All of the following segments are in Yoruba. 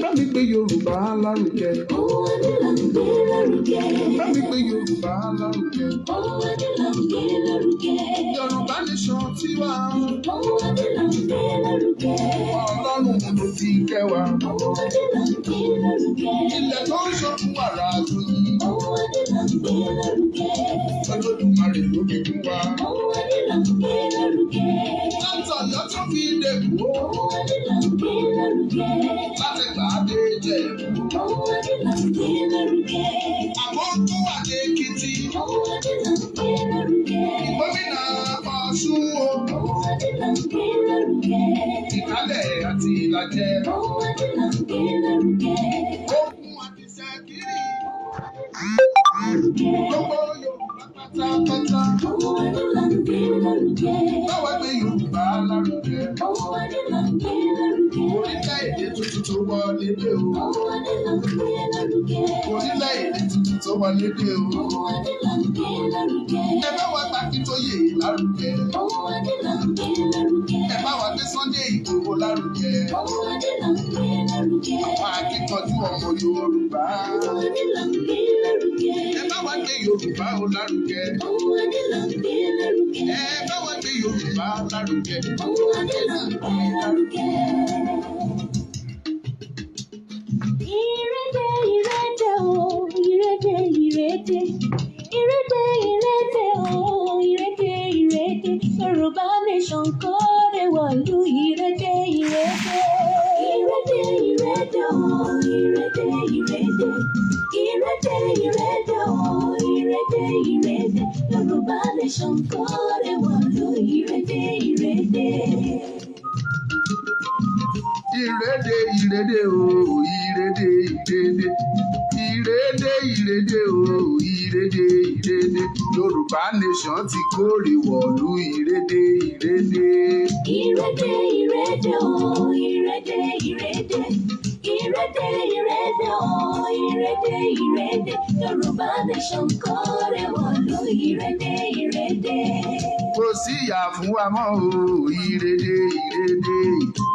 Bá mi gbé Yorùbá lárugẹ. Ohun adé là ń gbé lárugẹ. Bá mi gbé Yorùbá lárugẹ. Ohun adé là ń gbé lárugẹ. Yorùbá nation tiwa. Ohun adé là ń gbé lárugẹ. Ọlọ́run ló fi kẹ́ wa. Ohun adé là ń gbé lárugẹ. Ilẹ̀ tó ń ṣọ́kùn wàrà lóyún. Ohun adé là ń gbé lárugẹ. Olódùmarè ló fi fún wa. Ohun adé là ń gbé lárugẹ. Látọ̀yọ́ tó fi dèkó. Ohun adé là ń gbé lárugẹ. Láti gbàdé jẹ̀. Ohun adé là ń gbé lárugẹ. Àwọn tó wà ní Èkìtì. Ohun adé là ń gbé lárugẹ. Gómìnà Ọ̀ṣun o. Ohun adé là ń gbé lárugẹ. Ìkálẹ̀ àti Ìlàjẹ. Ohun adé là ń gbé lárugẹ. Ògùn àti Ṣẹ̀kírì. Gbogbo Yorùbá pátápátá. Ohun adé là ń gbé lárugẹ. Báwa gbé Yorùbá lárugẹ. Ohun adé là ń gbé lárugẹ. Orílẹ̀-èdè tuntun tó wọlé dé o. Ohun adé là ń gbé lárugẹ. Orílẹ̀-èdè tuntun tó wọlé dé o. Ohun adé là ń gbé lárugẹ. Ẹ bá wa gbà Akíntóyè lárugẹ. Ohun adé là ń gbé lárugẹ. Ẹ bá wa gbé Sunday Ìgbòho lárugẹ. Ohun adé là ń gbé lárugẹ. Àwọn akíkanjú ọmọ Yorùbá. Ohun adé là ń gbé lárugẹ. Ẹ bá wa gbé Yorùbá o lárugẹ. Ohun adé là ń gbé lárugẹ. Ẹ bá wa gbé Yorùbá lárugẹ. Ohun adé là ń gbé lárugẹ. Ìrèdè ìrèdè o, ìrèdè ìrèdè. Ìrèdè ìrèdè o, ìrèdè ìrèdè. Yorùbá nation kórè wọ̀lú ìrèdè ìrèdè. Ìrèdè ìrèdè o, ìrèdè ìrèdè. Ìrèdè ìrèdè o, ìrèdè ìrèdè. Yorùbá nation kórè wọ̀lú ìrèdè ìrèdè. Ìrèdè ìrèdè o, ìrèdè ìrèdè. Ìrèdè ìrèdè o, ìrèdè ìrèdè. Yorùbá nation ti kórè wọ̀lú ìrèdè ìrèdè. Ìrèdè ìrèdè o, ìrèdè ìrèdè. Ìrèdè ìrèdè o, ìrèdè ìrèdè. Yorùbá nation kórè wọ̀lú ìrèdè ìrèdè. Kò sí ìyà fún wa mọ́ o, ìrèdè ìrèdè.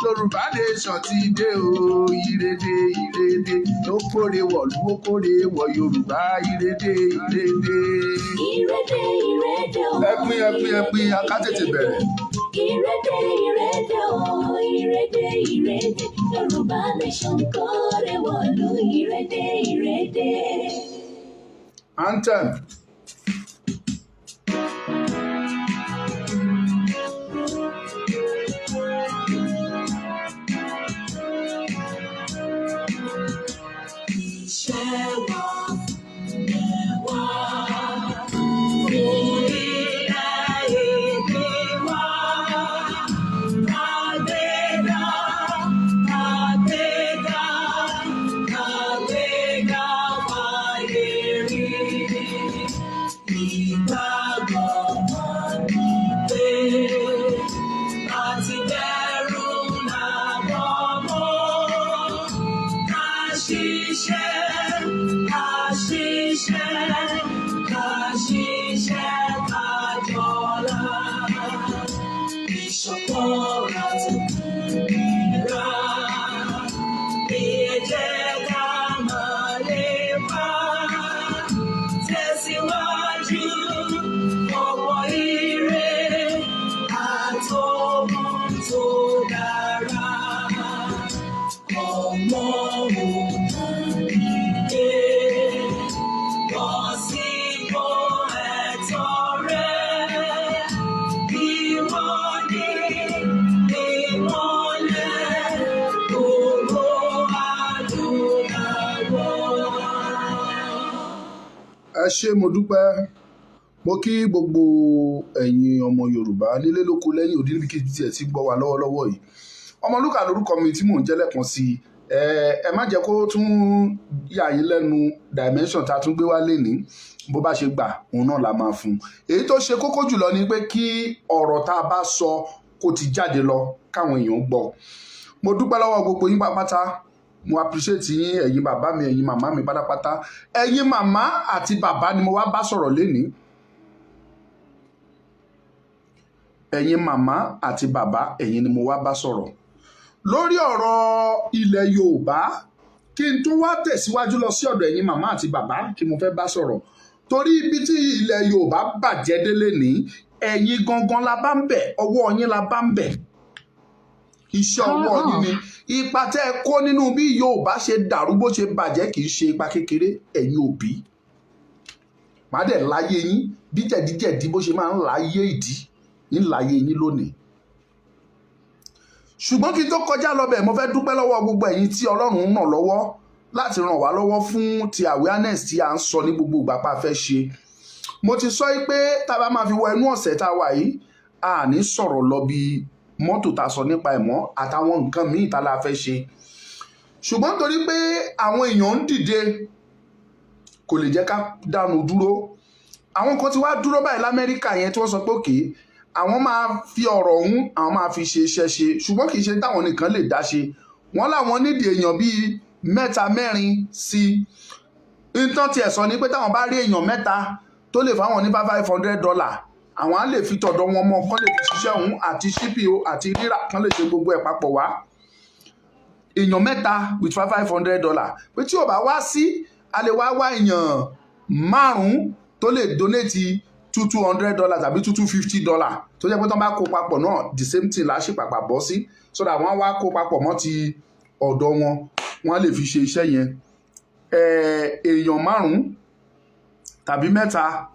Yorùbá nation ti dé o, ìrèdè ìrèdè. Ló kórè wọ̀lú ó kórè wọ̀ Yorùbá ìrèdè ìrèdè. Ìrèdè ìrèdè o. Ẹpin aká tètè bẹ̀rẹ̀. Ìrèdè ìrèdè o, ìrèdè ìrèdè. Yorùbá nation kórè wọ̀lú ìrèdè ìrèdè. Anthem. Ẹ ṣé mo dúpẹ́. Mo kí gbogbo ẹ̀yin ọmọ Yorùbá nílé lóko lẹ́yìn òdì níbikíbi tí ẹ ti gbọ́ wa lọ́wọ́lọ́wọ́ yìí. Ọmọlúkà lórúkọ mi tí mò ń jẹ́ lẹ́ẹ̀kan sí i. Ẹ má jẹ́ kó tún yà yín lẹ́nu dimension tá a tún gbé wá lénìí. Bó bá ṣe gbà òun náà la máa fún un. Èyí tó ṣe kókó jùlọ ni pé kí ọ̀rọ̀ tá a bá sọ kó ti jáde lọ káwọn èèyàn gbọ́. Mo dúpẹ́ lọ́wọ́ gbogbo yín pátápátá. Mo appreciate yín, ẹ̀yin bàbá mi, ẹ̀yin màmá mi pátápátá. Ẹ̀yin màmá àti bàbá ni mo wá bá sọ̀rọ̀ lénìí. ẹ̀yin màmá àti bàbá, ẹ̀yin ni mo wá bá sọ̀rọ̀ lórí ọ̀rọ̀ ilẹ̀ Yorùbá. Kí n tó wá tẹ̀síwájú lọ sí ọ̀dọ̀ ẹ̀yin màmá àti bàbá kí mo fẹ́ bá sọ̀rọ̀, torí ibi tí ilẹ̀ Yorùbá bàjẹ́ délé ní ẹ̀yin gangan la bá ń bẹ̀, ọwọ́ yín la bá ń bẹ̀, iṣẹ́ ọwọ́ yín ni. Ipa tẹ́ ẹ kó nínú bí Yorùbá ṣe dàrú bó ṣe bàjẹ́ kì í ṣe ipa kékeré. Ẹ̀yin òbí má dẹ̀ láyé yín bí jẹ̀díjẹ̀dí bó ṣe máa ń láyé ìdí ń láyé yín lónìí. Ṣùgbọ́n kí n tó kọjá lọ bẹ̀, mo fẹ́ dúpẹ́ lọ́wọ́ gbogbo ẹ̀yin tí Ọlọ́run ń ràn lọ́wọ́ láti ràn wá lọ́wọ́ fún ti awareness tí à ń sọ ní gbogbo ìgbà pa fẹ́ ṣe. Mo ti sọ pé tá a bá máa fi wọ inú ọ̀sẹ̀ tá a wà yìí, a ní sọ̀rọ̀ lọ bí mọ́tò tá a sọ nípa ẹ̀mọ́ àtàwọn nǹkan míì tá a fẹ́ ṣe. Ṣùgbọ́n torí pé àwọn èèyàn ń dìde kò lè jẹ́ ká dánu dúró. Àwọn kan ti wá dúró báyìí l'Amẹ́ríkà yẹn tí wọ́n sọ pé òkè àwọn máa fi ọ̀rọ̀ ọ̀hún àwọn máa fi ṣe iṣẹ́ ṣe, ṣùgbọ́n kì í ṣe táwọn nìkan lè dá ṣe. Wọ́n láwọn nídìí èèyàn bíi 3-4 sí i. Nǹkan tiẹ̀ sọ ni pé táwọn bá rí èèyàn 3 tó lè fáwọn ní $500, àwọn á lè fi tọ̀dọ̀ wọn mọ́ kán lè fi ṣiṣẹ́ ọ̀hún àti CPO àti rírà kán lè ṣe gbogbo ẹ̀ papọ̀ wá. Èèyàn 3 with $500 pé tí ò bá wá sí, a lè wá èèyàn 5 tó lè donate $200 tàbí $250 tó jẹ́ pé tán bá kó papọ̀ náà the same thing láṣì pàpà bọ́ sí, so that wọ́n wá kó papọ̀ mọ́ ti ọ̀dọ̀ wọn, wọ́n lè fi ṣe iṣẹ́ yẹn. Èèyàn 5 tàbí 3,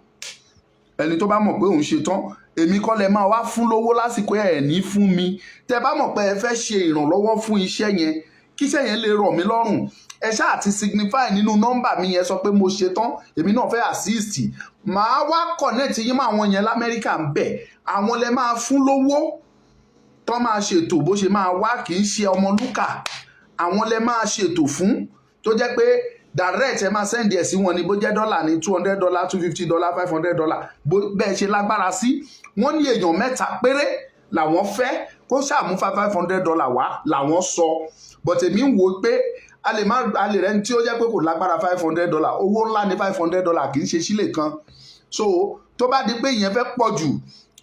ẹni tó bá mọ̀ pé òun ṣe tán, èmi kọ́ lẹ máa wá fún lówó lásìkò ẹ̀ ní fún mi. Tẹ́ bá mọ̀ pé ẹ fẹ́ ṣe ìrànlọ́wọ́ fún iṣẹ́ yẹn kí iṣẹ́ yẹn lè rọ̀ mí lọ́rùn, ẹ ṣáà ti signify nínú nọ́mbà mi yẹn sọ pé mo ṣe tán, èmi náà fẹ́ assist. Màá wá connect yín mọ́ àwọn yẹn l'Amẹ́ríkà ń bẹ̀, àwọn lẹ máa fún lówó tó máa ṣètò bó ṣe máa wá, kì í ṣe Ọmọlúkà. Àwọn lẹ máa ṣètò fún tó jẹ́ pé direct ẹ máa send ẹ̀ sí wọn ní bó jẹ́ dọ́là ní $200, $250, $500 bẹ́ẹ̀ ṣe lágbára sí. Wọ́n ní èèyàn 3 péré làwọn fẹ́ kó ṣàmú $500 wá làwọn sọ. But èmi ń wò pé a lè rẹ́ni tí ó jẹ́ pé kò lágbára $500, owó ńlá ní $500 kì í ṣe sílè kan. So tó bá di pé ìyẹn fẹ́ pọ̀ jù,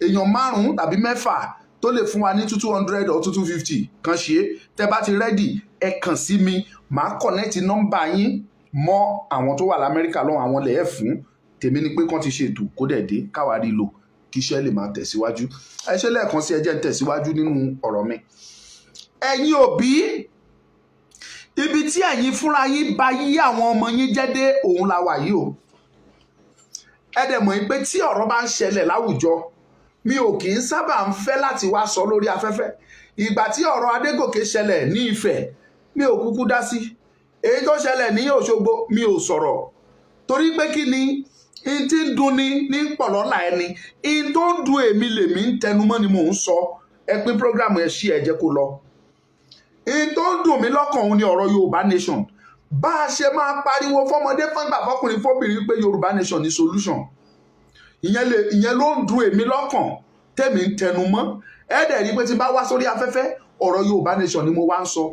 èèyàn 5 tàbí 6 tó lè fún wa ní $200 or $250 kan ṣe. Tẹ́ bá ti ready ẹ kàn sí mi, màá connect nọ́mbà yín mọ́ àwọn tó wà l'Amẹ́ríkà lọ́wọ́, àwọn lẹ̀ ẹ́ fún. Tèmi ni pé kán ti ṣètò kó dẹ̀ dé káwa rí lò kí iṣẹ́ lè máa tẹ̀síwájú. Ẹ ṣe lẹ́ẹ̀kan sí ẹ jẹ́ ń tẹ̀síwájú nínú ọ̀rọ̀ mi. Ẹ̀yin òbí, ibi tí ẹ̀yin fúnra yín bá yí àwọn ọmọ yín jẹ́ dé òun la wà yìí o. Ẹ dẹ̀ mọ̀ pé tí ọ̀rọ̀ bá ń ṣẹlẹ̀ láwùjọ, mi ò kì í sábà ń fẹ́ láti wá sọ lórí afẹ́fẹ́. Ìgbà tí ọ̀rọ̀ Adégòkè ṣẹlẹ̀ ní Ifẹ̀, mi ò kúkú dá sí. Èyí tó ṣẹlẹ̀ ní Òṣogbo, mi ò sọ̀rọ̀. Torí pé kí ni in tí ń dùn ní pọ̀lọ́lá ẹni, in tó ń dùn èmi lèmi ń tẹnumọ́ ni mò ń sọ. Ẹ pín program ẹ ṣí ẹ jẹ́ kó lọ. In tó ń dùn mí lọ́kàn òun ni ọ̀rọ̀ Yorùbá nation. Bá a ṣe máa pariwo fọ́mọdé fọ́ngbà fọ́kùnrin fóbìnrin pé Yorùbá nation ni solution. Ìyẹn ló ń dùn èmi lọ́kàn tèmi ń tẹnumọ́. Ẹ dẹ̀ rí pé tí bá wá sórí afẹ́fẹ́ ọ̀rọ̀ Yorùbá nation ni mo wá ń sọ.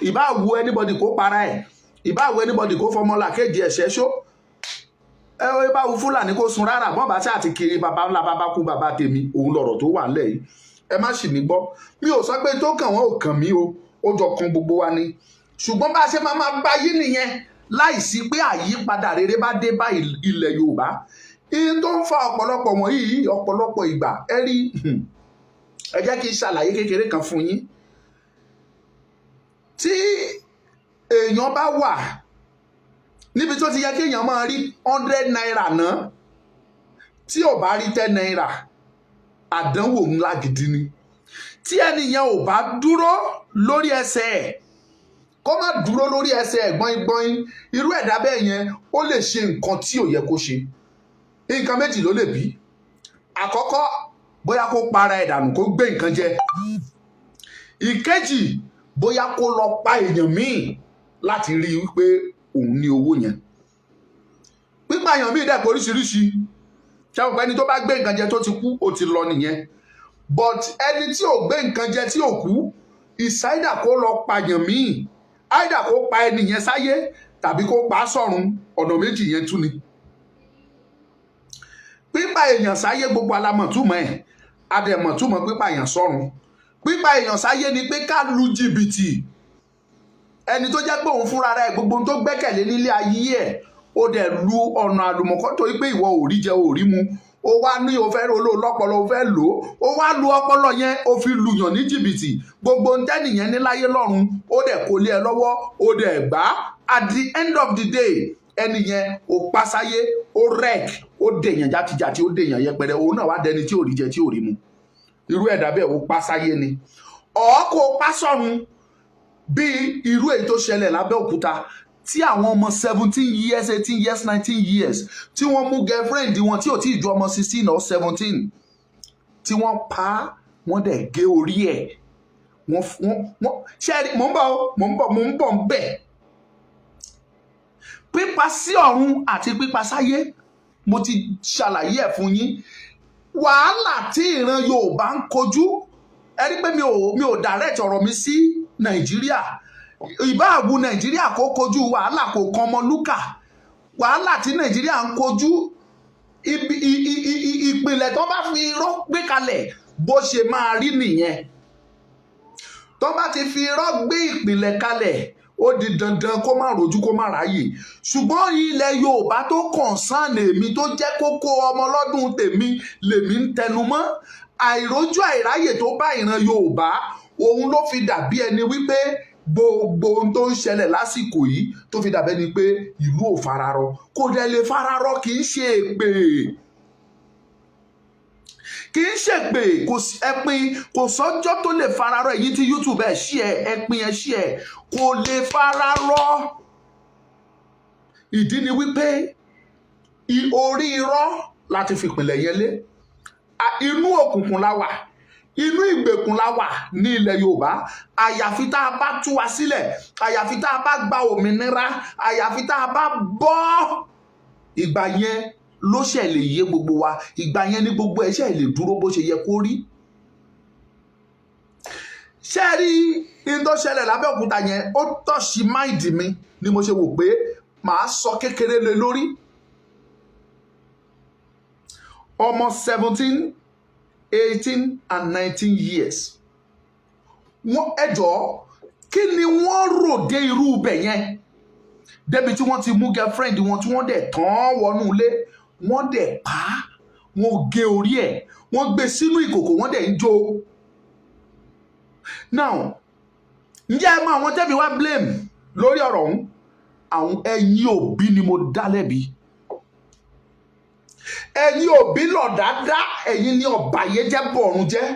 Ìbá wu anybody kó para ẹ̀, ìbá wu anybody kó fọmọlà kéde ẹ̀ṣẹ́ ṣó. Ìbá wu Fúlàní kó sun rárá bọ́n bá ṣáà ti kiri bàbá ńlá bàbá kú bàbá tèmi, òun lọ̀rọ̀ tó wà ńlẹ̀ yìí. Ẹ má ṣì mí gbọ́. Mi ò sọ pé tó kàn wọ́n ò kàn mí o, ó jọ kan gbogbo wa ni. Ṣùgbọ́n bá a ṣe máa bá yí nìyẹn láìsí pé àyípadà rere bá dé bá ilẹ̀ Yorùbá. In tó ń fa ọ̀pọ̀lọpọ̀ wọ̀nyí ọ̀pọ̀lọpọ̀ ìgbà ẹ rí, ẹ jẹ́ kí n ṣàlàyé kékeré kan fún yín. Tí èèyàn bá wà níbi tó ti yẹ kí èèyàn máa rí 100 naira ná, tí ò bá rí 10 naira, àdánwò ńlá gidi ni. Tí ẹnìyàn ò bá dúró lórí ẹsẹ̀ ẹ̀, kó má dúró lórí ẹsẹ̀ ẹ̀ gbọ́in, irú ẹ̀dá bẹ́ẹ̀ yẹn ó lè ṣe nǹkan tí ò yẹ kó ṣe. Nǹkan méjì ló lè bí. Àkọ́kọ́, bóyá kó para ẹ̀ dànù kó gbé nǹkan jẹ. Ìkejì, bóyá kó lọ pa èèyàn míì láti rí wípé òun ní owó yẹn. Pípa èèyàn míì dẹ̀ pé oríṣiríṣi. Ṣàwọn ẹni tó bá gbé nǹkan jẹ tó ti kú ó ti lọ nìyẹn. But ẹni tí ò gbé nǹkan jẹ tí ò kú, ìsáídà kó lọ pààyàn míì, áìdà kó pa ẹni yẹn sáyé tàbí kó pa á sọ́run, ọ̀nà méjì yẹn tún ni. Pípa èèyàn sáyé gbogbo alamọ̀túmọ̀ ẹ̀, adẹ̀mọ̀ túmọ̀ pípa èèyàn sọ́run. Pípa èèyàn sáyé ni pé ká lu jìbìtì ẹni tó jẹ́ pé òun fúnra rẹ̀ gbogbo ohun tó gbẹ́kẹ̀lé nílé ayé ẹ̀ ó dẹ̀ lu ọ̀nà àlùmọ̀kọ́ torí pé ìwọ ò rí jẹ ò rí mu ó wá ní o fẹ́ ro lọ́pọlọ o fẹ́ lò ó wá lu ọpọlọ yẹn ó fi lùyàn ní jìbìtì gbogbo ntẹ́nìyẹn ní láyé lọ́run ó dẹ̀ kó lé ẹ lọ́wọ́ ó dẹ̀ gbà at the end of the day ẹni yẹn ó pásáyé ó rẹ́ẹ̀k ó dèèyàn játijàti ó dèèyàn yẹpẹrẹ òun náà wá dẹni tí ò rí jẹ tí ò rí mu irú ẹ̀dá bẹ́ẹ̀ ó pásáyé ni ọ̀ọ́kọ́ pásọ̀run bí irú èyí tó ṣẹlẹ̀ lábẹ́òkúta tí àwọn ọmọ 17 years 18 years 19 years tí wọ́n mú girlfriend wọn tí ò tí ì ju ọmọ 16 or 17 tí wọ́n pa wọ́n dẹ̀ gé orí ẹ̀ wọ́n ṣẹ́rí mò ń bọ̀ ń bẹ̀ pípa sí ọ̀run àti pípa sáyé mo ti ṣàlàyé ẹ̀ fún yín wàhálà tí ìran Yorùbá ń kojú ẹ rí pé mi ò direct ọ̀rọ̀ mi sí Nàìjíríà ìbáàbù Nàìjíríà kó kojú wàhálà kò kan Ọmọlúkà wàhálà tí Nàìjíríà ń kojú ìpìlẹ̀ tó bá fi irọ́ gbé kalẹ̀ bó ṣe máa rí nìyẹn tó bá ti fi irọ́ gbé ìpìlẹ̀ kalẹ̀ ó di dandan kó má rojú kó má ráyè ṣùgbọ́n ilẹ̀ Yorùbá tó kọ̀ǹsán èmi tó jẹ́ kókó ọmọ ọlọ́dún tèmi lèmi ń tẹnu mọ́ àìrójú àìráyè tó bá ìran Yorùbá òun ló fi dàbí ẹni wípé gbogbo ohun tó ń ṣẹlẹ̀ lásìkò yìí tó fi dàbí ẹni pé ìlú ò fararọ kò dẹ̀ lè fararọ kì í ṣe èpè kì í ṣègbè ẹpin kò sọ́jọ́ tó lè fararọ èyí tí YouTube ẹ̀ ṣí ẹ ẹpin ẹ ṣí ẹ kò lè fararọ ìdí ni wípé orí irọ́ láti fi ìpìlẹ̀ yẹn lé inú òkùnkùn la wà inú ìgbèkùn la wà ní ilẹ̀ Yorùbá àyàfi tá a bá tú wa sílẹ̀ àyàfi tá a bá gba òmìnira àyàfi tá a bá bọ́ ìgbà yẹn ló ṣe lè yé gbogbo wa ìgbà yẹn ní gbogbo ẹ̀ ṣe lè dúró bó ṣe yẹ kó rí ṣe rí in tó ṣẹlẹ̀ lábẹ́òkúta yẹn ó tọ́ṣì máìdì mi ni mo ṣe wò pé màá sọ kékeré lé lórí ọmọ 17 18 and 19 years wọ́n ẹjọ́ kí ni wọ́n rò dé irú ibẹ̀ yẹn débi tí wọ́n ti mú girlfriend wọn tí wọ́n dẹ̀ tán wọnú ilé wọ́n dẹ̀ pa á wọ́n gé orí ẹ̀ wọ́n gbé sínú ìkòkò wọ́n dẹ̀ ń jó now ǹjẹ́ ẹ mọ àwọn tẹ́bi wá blame lórí ọ̀rọ̀ ọ̀hún àwọn ẹ̀yin òbí ni mo dá lẹ́bi ẹ̀yin òbí lọ dáadáa ẹ̀yin ni ọ̀bàyéjẹ́ bọ̀rùn jẹ́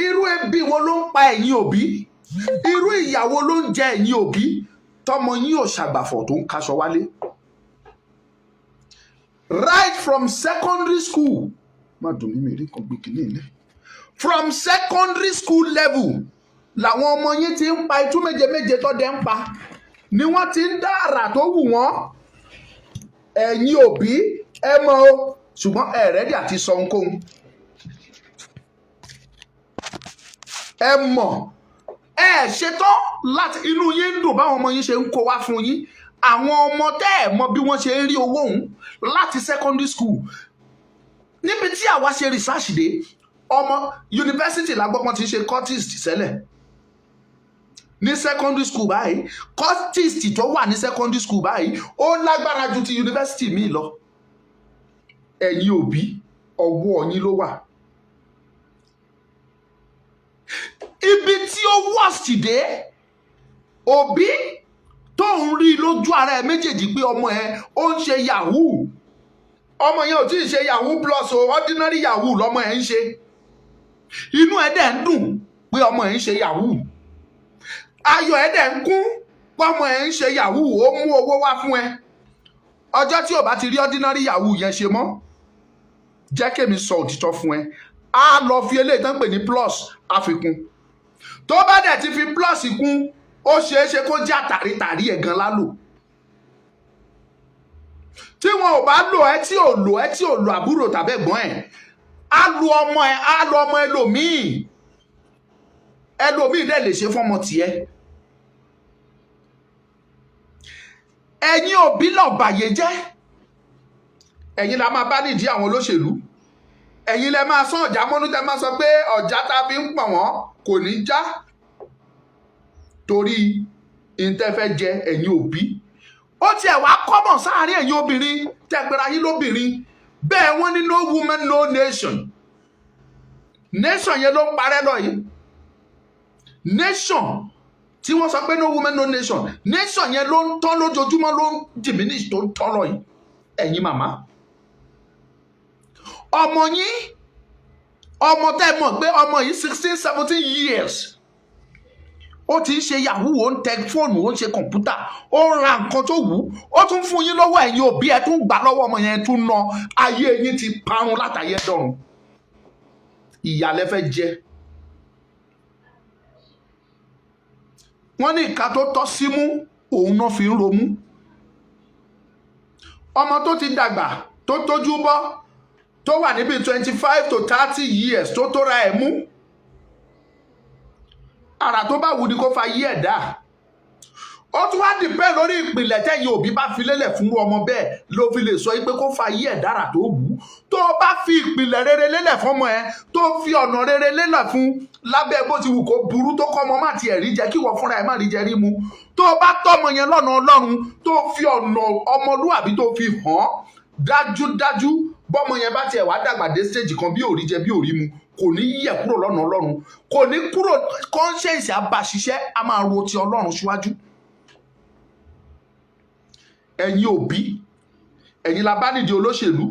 irú ẹbí wo ló ń pa ẹ̀yin òbí irú ìyàwó ló ń jẹ ẹ̀yin òbí tọmọ yín ò ṣàgbàfọ̀ tó ń kaṣọ wálé right from secondary school má dùn mí mi rí kan gbé kìíní ilé from secondary school level làwọn ọmọ yín ti ń pa itú méje méje tó dẹ̀ ń pa ni wọ́n ti ń dá àrà tó wù wọ́n ẹ̀yin òbí ẹ mọ̀ o ṣùgbọ́n ẹ rẹ́dí àti sọ ohunkóhun ẹ mọ̀ ẹ ṣetán láti inú yín ń dùn báwọn ọmọ yín ṣe ń kó wá fún yín àwọn ọmọ tẹ́ ẹ mọ̀ bí wọ́n ṣe ń rí owó òun láti secondary school níbi tí àwa ṣe research dé ọmọ yunifásitì lágbọ́pọ́n ti ṣe cultist sẹ́lẹ̀ ní secondary school báyìí cultist tó wà ní secondary school báyìí ó lágbára ju ti yunifásitì míì lọ ẹ̀yin òbí ọwọ́ yín ló wà ibi tí ó worst dé òbí tó ń rí lójú ara ẹ méjèèjì pé ọmọ ẹ ó ń ṣe yahoo ọmọ yẹn ò tí ì ṣe yahoo plus o ordinary yahoo lọmọ ẹ ń ṣe inú ẹ dẹ̀ ń dùn pé ọmọ ẹ ń ṣe yahoo ayọ̀ ẹ dẹ̀ ń kún pé ọmọ ẹ ń ṣe yahoo ó mú owó wá fún ẹ ọjọ́ tí ò bá ti rí ordinary yahoo yẹn ṣe mọ́ jẹ́ kémi sọ òtítọ́ fún ẹ á lọ fi eléyìí tán pè ní plus àfikún tó bá dẹ̀ ti fi plus kún ó ṣeé ṣe kó jẹ́ àtàrí ẹ̀ gan lálò tí wọn ò bá lò ẹ tí ò lò àbúrò tàbí ẹ̀gbọ́n ẹ̀ á lu ọmọ ẹ̀ á lu ọmọ ẹlòmíì dẹ̀ lè ṣe fọ́mọ tiẹ̀ ẹ̀yin òbí lọ bàyè jẹ́ ẹ̀yin la máa bá nídìí àwọn olóṣèlú ẹ̀yin lẹ máa sán ọ̀já mọ́nú tẹ máa sọ pé ọ̀já tá a fi ń pọ̀n wọ́n kò ní já torí ìtẹ́fẹ́ jẹ ẹ̀yin òbí. Ó tiẹ̀ wá kọ́mọ̀ sáàárín ẹ̀yin obìnrin tẹ̀gbẹ̀rẹ̀ ayé lóbìnrin bẹ́ẹ̀ wọ́n ní no woman no nation. Nation yẹn ló ń parẹ́ lọ yìí. Nation tí wọ́n sọ pé no woman no nation, nation yẹn ló ń tán lójoojúmọ́, ló ń diminish tó ń tán lọ yìí. Ẹ̀yin màmá, ọmọ yín, ọmọ tẹ́ mọ̀ pé ọmọ yìí 16, 17 years ó ti ń ṣe yahoo, ó ń tẹ fóònù, ó ń ṣe kọ̀ǹpútà, ó ń ra nǹkan tó wù ú, ó tún fún yín lọ́wọ́ ẹ̀yin òbí, ẹ̀ tún gbà lọ́wọ́ ọmọ yẹn tún ná. Ayé yín ti parun látàyé dọ̀run. Ìyà lẹ fẹ́ jẹ. Wọ́n ní ìka tó tọ́ símú òun náà fi ń romú. Ọmọ tó ti dàgbà tó tójú bọ́ tó wà níbi 25 to 30 years tó tóra ẹ̀ mú, àrà tó bá wù ní kó fa yí ẹ̀dá. Ó tún wá dìpẹ́ lórí ìpìlẹ̀ tẹ́yin òbí bá fi lélẹ̀ fún ọmọ bẹ́ẹ̀ ló fi lè sọ pé kó fa yí ẹ̀dá àrà tó wù. Tó bá fi ìpìlẹ̀ rere lélẹ̀ fọ́mọ ẹ, tó fi ọ̀nà rere lélẹ̀ fún lábẹ́ bó ti wù kó burú tó kọ́ ọmọ má tiẹ̀ rí jẹ kí wọ́n fúnra ẹ̀ má rí jẹ rí mu. Tó bá tọ́mọ yẹn lọ́nà Ọlọ́run, tó fi ọ̀nà ọmọlúwàbí tó fi hàn dájúdájú, bọ́mọ yẹn bá tiẹ̀ wá dàgbà dé stage kan bí ò rí jẹ bí ò rí mu, kò ní yẹ̀ kúrò lọ́nà Ọlọ́run, kò ní kúrò, conscience àbàṣiṣẹ́ a máa ro ti Ọlọ́run síwájú. Ẹ̀yin òbí, ẹ̀yin la bá nídìí olóṣèlú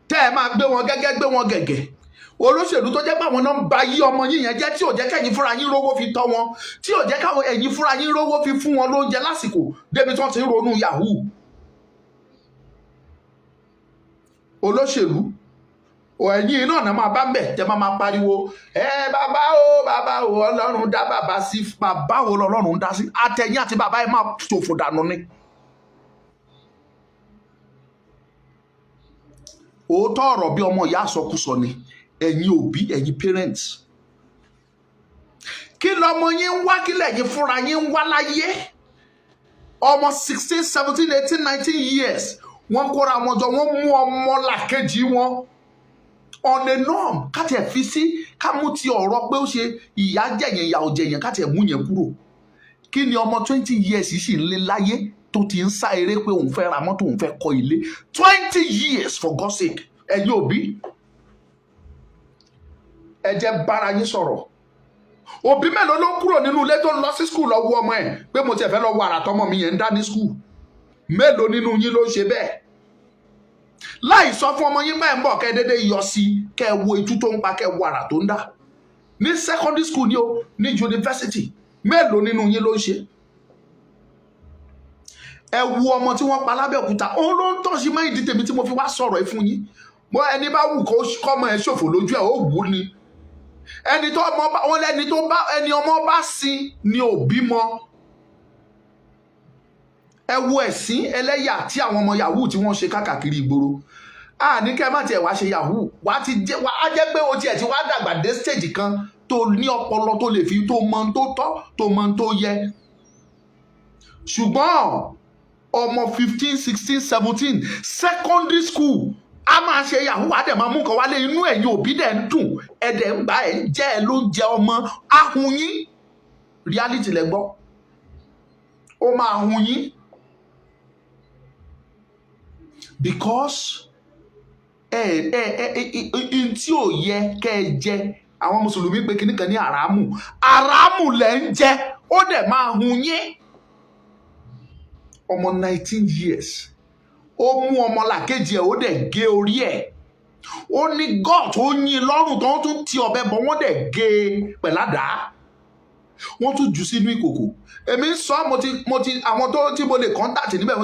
tẹ́ ẹ máa gbé wọn gẹ́gẹ́ gbé wọn gẹ̀gẹ̀. Olóṣèlú tó jẹ́ pé àwọn náà ń ba yí ọmọ yín yẹn jẹ́, tí ò jẹ́ kẹ́yin fúnra yín rówó fi tọ́ wọn, tí ò jẹ́ káwọn ẹ̀yin fúnra yín rówó fi fún wọn lóúnjẹ lásìkò débi tí wọ́n ti ń ronú yahoo. Olóṣèlú ẹ̀yin náà náà máa bá ń bẹ̀ tẹ́ máa pariwo bàbá o Ọlọ́run dá bàbá sí. Bàbá wo lọ́lọ́run dá sí? Àtẹ̀yìn àti bàbá ẹ máa ṣòfò dànù ni. Òótọ́ ọ̀rọ̀ bí ọmọ ìyá àsọkúsọ ni. Ẹ̀yin òbí, ẹ̀yin parents, kí lọmọ yín ń wá, kí lẹ̀yin fúnra yín ń wá láyé? Ọmọ 16, 17, 18, 19 years wọ́n kóra wọn jọ, wọ́n mú ọmọ làkejì wọn on a norm. Káti ẹ̀ fi sí ká mú ti ọ̀rọ̀ pé ó ṣe ìyá jẹ̀yàn ìyá ọ̀jẹ̀yàn, káti ẹ̀ mú yẹn kúrò. Kí ni ọmọ 20 years sì ń lé láyé tó ti ń sá eré pé òun fẹ́ ra mọ́tò, òun fẹ́ kọ́ ilé? 20 years for God's sake. Ẹ̀yin òbí, ẹ jẹ́ bára yín sọ̀rọ̀. Òbí mélòó ló kúrò nínú ilé tó ń lọ sí skul lọ wo ọmọ ẹ̀ pé mo tiẹ̀ fẹ́ lọ wo àrà tọmọ mi yẹn ń dá ní skul? Mélòó nínú yín ló ń ṣe bẹ́ẹ̀? Láì sọ fún ọmọ yín báyìí ń bọ̀ kẹ́ dédé yọ sí kẹ́ wo itú tó ń pa, kẹ́ wo àrà tó ń dá ní secondary school ni o, ní university. Mélòó nínú yín ló ń ṣe? Ẹ wo ọmọ tí wọ́n pa lábẹ́òkúta, òun ló ń tọ́ sí mọ́ ìdí tèmi tí mo fi wá sọ̀rọ̀ ẹ fún yín. Mọ́ ẹni bá wù kó kọ́mọ ẹ ṣòfò lójú ẹ̀ ó wù ú ni. Ẹni tó ọmọ bá, wọ́n lẹ́ni tó bá, ẹni ọmọ bá sin ni òbí mọ́. Ẹ wo ẹ̀sìn ẹlẹ́yà tí àwọn ọmọ yahoo tí wọ́n ṣe káàkiri ìgboro. Ní kẹ́ má tiẹ̀ wá ṣe yahoo, wá á jẹ́ pé o tiẹ̀ ti wá dàgbà dé stage kan tó ní ọpọlọ tó lè fi, tó mọ tó tọ́, tó mọ tó yẹ. Ṣùgbọ́n ọmọ 15, 16, 17 secondary school a máa ṣe yahoo, a dẹ̀ máa mú nǹkan wálé, inú ẹ̀yin òbí dẹ̀ ń dùn, ẹ̀dẹ̀ ń gbà ẹ̀ ń jẹ́ ẹ ló ń jẹ ọmọ. Ahun yín, reality lẹ gbọ́, ó máa hun yín. Because in tí ò yẹ kẹ́ ẹ jẹ, àwọn mùsùlùmí pé kíní kan ní àràmù, àràmù lẹ ń jẹ, ó dẹ̀ máa hun yín. Ọmọ 19 years ó mú ọmọ làkejì ẹ̀, ó dẹ̀ gé orí ẹ̀, ó ní god tó yín lọ́rùn tó tún ti ọ̀bẹ bọ̀, wọ́n dẹ̀ gé pẹ̀ládàá, wọ́n tún jù sínú ìkòkò. Èmi ń sọ mo ti àwọn tó tí mo lè kọ́ńtàtì níbẹ̀,